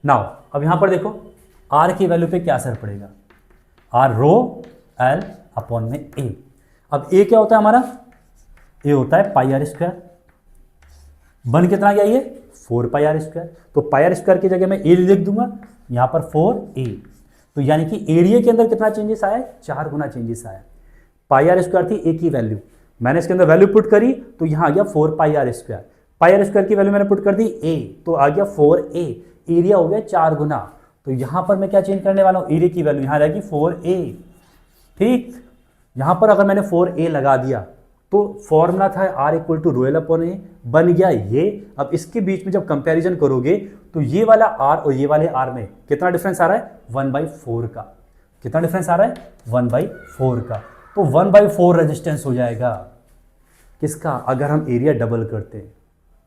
नाउ अब यहाँ पर देखो आर की वैल्यू पे क्या असर पड़ेगा, आर रो एल अपॉन में ए। अब ए क्या होता है हमारा, ए होता है पाई आर स्क्वायर, बन कितना गया ये 4 पाई आर स्क्वायर, तो पाई आर स्क्वायर की जगह मैं ए लिख दूंगा, यहाँ पर 4a, तो यानी कि एरिया के अंदर कितना चेंजेस आया, 4 गुना चेंजेस आया। पाई आर स्क्वायर थी ए की वैल्यू, मैंने इसके अंदर वैल्यू पुट करी तो यहाँ आ गया 4 pi R square, pi R square की वैल्यू मैंने पुट कर दी a, तो आ गया 4a, एरिया हो गया 4 गुना। तो यहाँ पर मैं क्या चेंज करने वाला हूँ, एरिया की वैल्यू यहाँ रहेगी 4a, ठीक। यहाँ पर अगर मैंने 4a लगा दिया तो फॉर्मूला था r equal to rho L upon A, बन गया ये। अब इसके बीच में जब कंपैरिजन करोगे तो ये वाला r और ये वाले r में कितना डिफरेंस आ रहा है, 1/4 का। कितना डिफरेंस आ रहा है, 1/4 का। तो 1/4 रेजिस्टेंस हो जाएगा किसका, अगर हम एरिया डबल करते हैं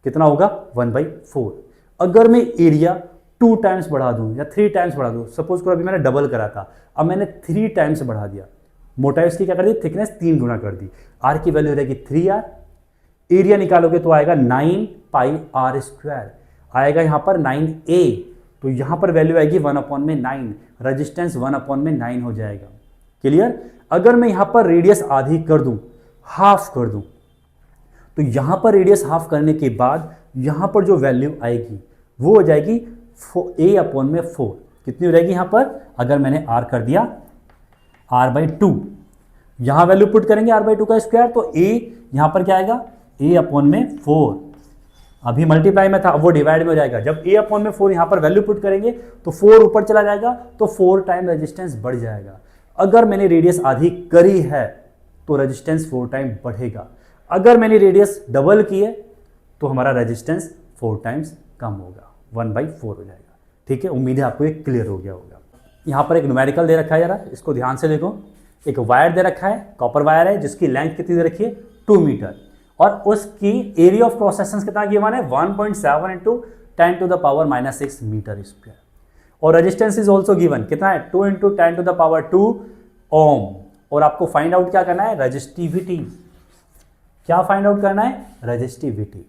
कितना होगा 1/4। अगर मैं एरिया 2 टाइम्स बढ़ा दूं या 3 टाइम्स बढ़ा दूं, सपोज करो अभी मैंने डबल करा था, अब मैंने 3 टाइम्स बढ़ा दिया, मोटाई उसकी क्या कर दी, थिकनेस 3 गुना कर दी, आर की वैल्यू रहेगी 3r, एरिया निकालोगे तो आएगा 9 पाई आर स्क्वायर, आएगा यहाँ पर 9a, तो यहाँ पर वैल्यू आएगी 1/9, रेजिस्टेंस 1/9 हो जाएगा। क्लियर। अगर मैं यहाँ पर रेडियस आधी कर दूं, हाफ कर दूं, तो यहाँ पर रेडियस हाफ करने के बाद यहाँ पर जो वैल्यू आएगी वो हो जाएगी a/4। कितनी हो जाएगी यहाँ पर, अगर मैंने r कर दिया r/2, यहाँ वैल्यू पुट करेंगे r/2 का स्क्वायर, तो a यहाँ पर क्या आएगा a/4, अभी मल्टीप्लाई में था अब वो डिवाइड में हो जाएगा। जब a/4 यहाँ पर वैल्यू पुट करेंगे तो 4 ऊपर चला जाएगा, तो 4 टाइम रेजिस्टेंस बढ़ जाएगा। अगर मैंने रेडियस आधी करी है तो रेजिस्टेंस 4 टाइम बढ़ेगा, अगर मैंने रेडियस डबल की है तो हमारा रेजिस्टेंस 4 टाइम्स कम होगा, 1/4 हो जाएगा। ठीक है, उम्मीद है आपको ये क्लियर हो गया होगा। यहाँ पर एक न्यूमेरिकल दे रखा है, जरा इसको ध्यान से देखो। एक वायर दे रखा है, कॉपर वायर है, जिसकी लेंथ कितनी दे रखी है 2 मीटर, और उसकी एरिया ऑफ क्रॉस सेक्शन कितना गिवन है 1.7 × 10⁻⁻6 मीटर स्क्वायर, और रेजिस्टेंस इज ऑल्सो गिवन कितना है 2 × 10⁻2 ओम। और आपको फाइंड आउट क्या करना है, रेजिस्टिविटी। क्या फाइंड आउट करना है, रेजिस्टिविटी।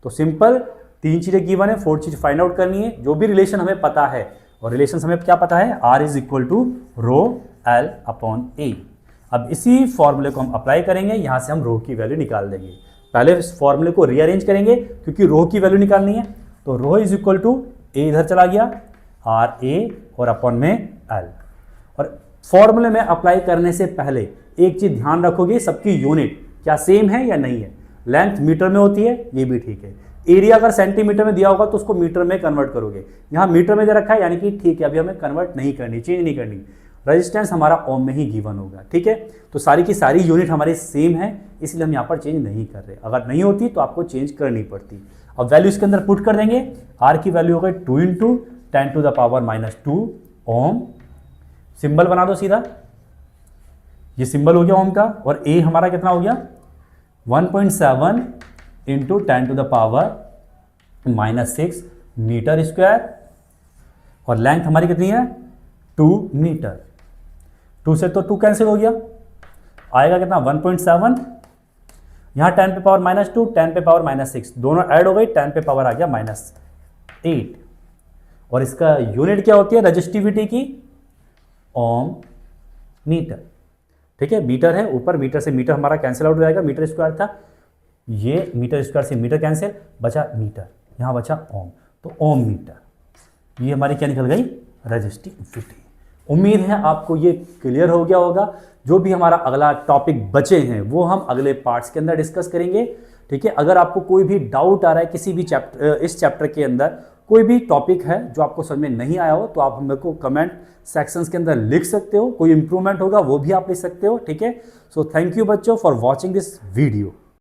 तो सिंपल 3 चीजें गिवन है, 4 चीज फाइंड आउट करनी है। जो भी रिलेशन हमें पता है, और रिलेशन हमें क्या पता है, R is equal to rho L upon A. अब इसी फॉर्मूले को हम अप्लाई करेंगे, यहां से हम रो की वैल्यू निकाल देंगे। पहले इस फॉर्मूले को रीअरेंज करेंगे क्योंकि रो की वैल्यू निकालनी है। तो रो इज इक्वल टू ए इधर चला गया, आर ए और अपॉन में एल। और फॉर्मूले में अप्लाई करने से पहले एक चीज ध्यान रखोगे, सबकी यूनिट क्या सेम है या नहीं है। लेंथ मीटर में होती है, ये भी ठीक है। एरिया अगर सेंटीमीटर में दिया होगा तो उसको मीटर में कन्वर्ट करोगे, यहाँ मीटर में दे रखा है यानी कि ठीक है, अभी हमें कन्वर्ट नहीं करनी, चेंज नहीं करनी। रेजिस्टेंस हमारा ओम में ही गिवन होगा। ठीक है, तो सारी की सारी यूनिट हमारी सेम है, इसलिए हम यहाँ पर चेंज नहीं कर रहे। अगर नहीं होती तो आपको चेंज करनी पड़ती। अब वैल्यू इसके अंदर पुट कर देंगे, आर की वैल्यू हो गई 2 × 10⁻⁻2 ओम। सिंबल बना दो सीधा, ये सिंबल हो गया ओम का। और ए हमारा कितना हो गया 1.7 × 10⁻6 मीटर स्क्वायर, और लेंथ हमारी कितनी है 2 मीटर। 2 से तो 2 कैंसिल हो गया, आएगा कितना 1.7, यहाँ 10⁻2 10⁻6 दोनों ऐड हो गई, 10 आ गया -8। और इसका यूनिट क्या होती है रेजिस्टिविटी की, ओम मीटर। ठीक है, मीटर है ऊपर, मीटर से मीटर हमारा कैंसिल आउट हो जाएगा, मीटर स्क्वायर था, ये मीटर स्क्वायर से मीटर कैंसिल, बचा मीटर, यहाँ बचा ओम, तो ओम मीटर। ये हमारी क्या निकल गई, रेजिस्टिविटी। उम्मीद है आपको ये क्लियर हो गया होगा। जो भी हमारा अगला टॉपिक बचे हैं वो हम अगले पार्ट्स के अंदर डिस्कस करेंगे। ठीक है, अगर आपको कोई भी डाउट आ रहा है किसी भी इस चैप्टर के अंदर कोई भी टॉपिक है जो आपको समझ में नहीं आया हो, तो आप हम लोग को कमेंट सेक्शंस के अंदर लिख सकते हो। कोई इंप्रूवमेंट होगा वो भी आप लिख सकते हो। ठीक है, सो थैंक यू बच्चों फॉर वॉचिंग दिस वीडियो।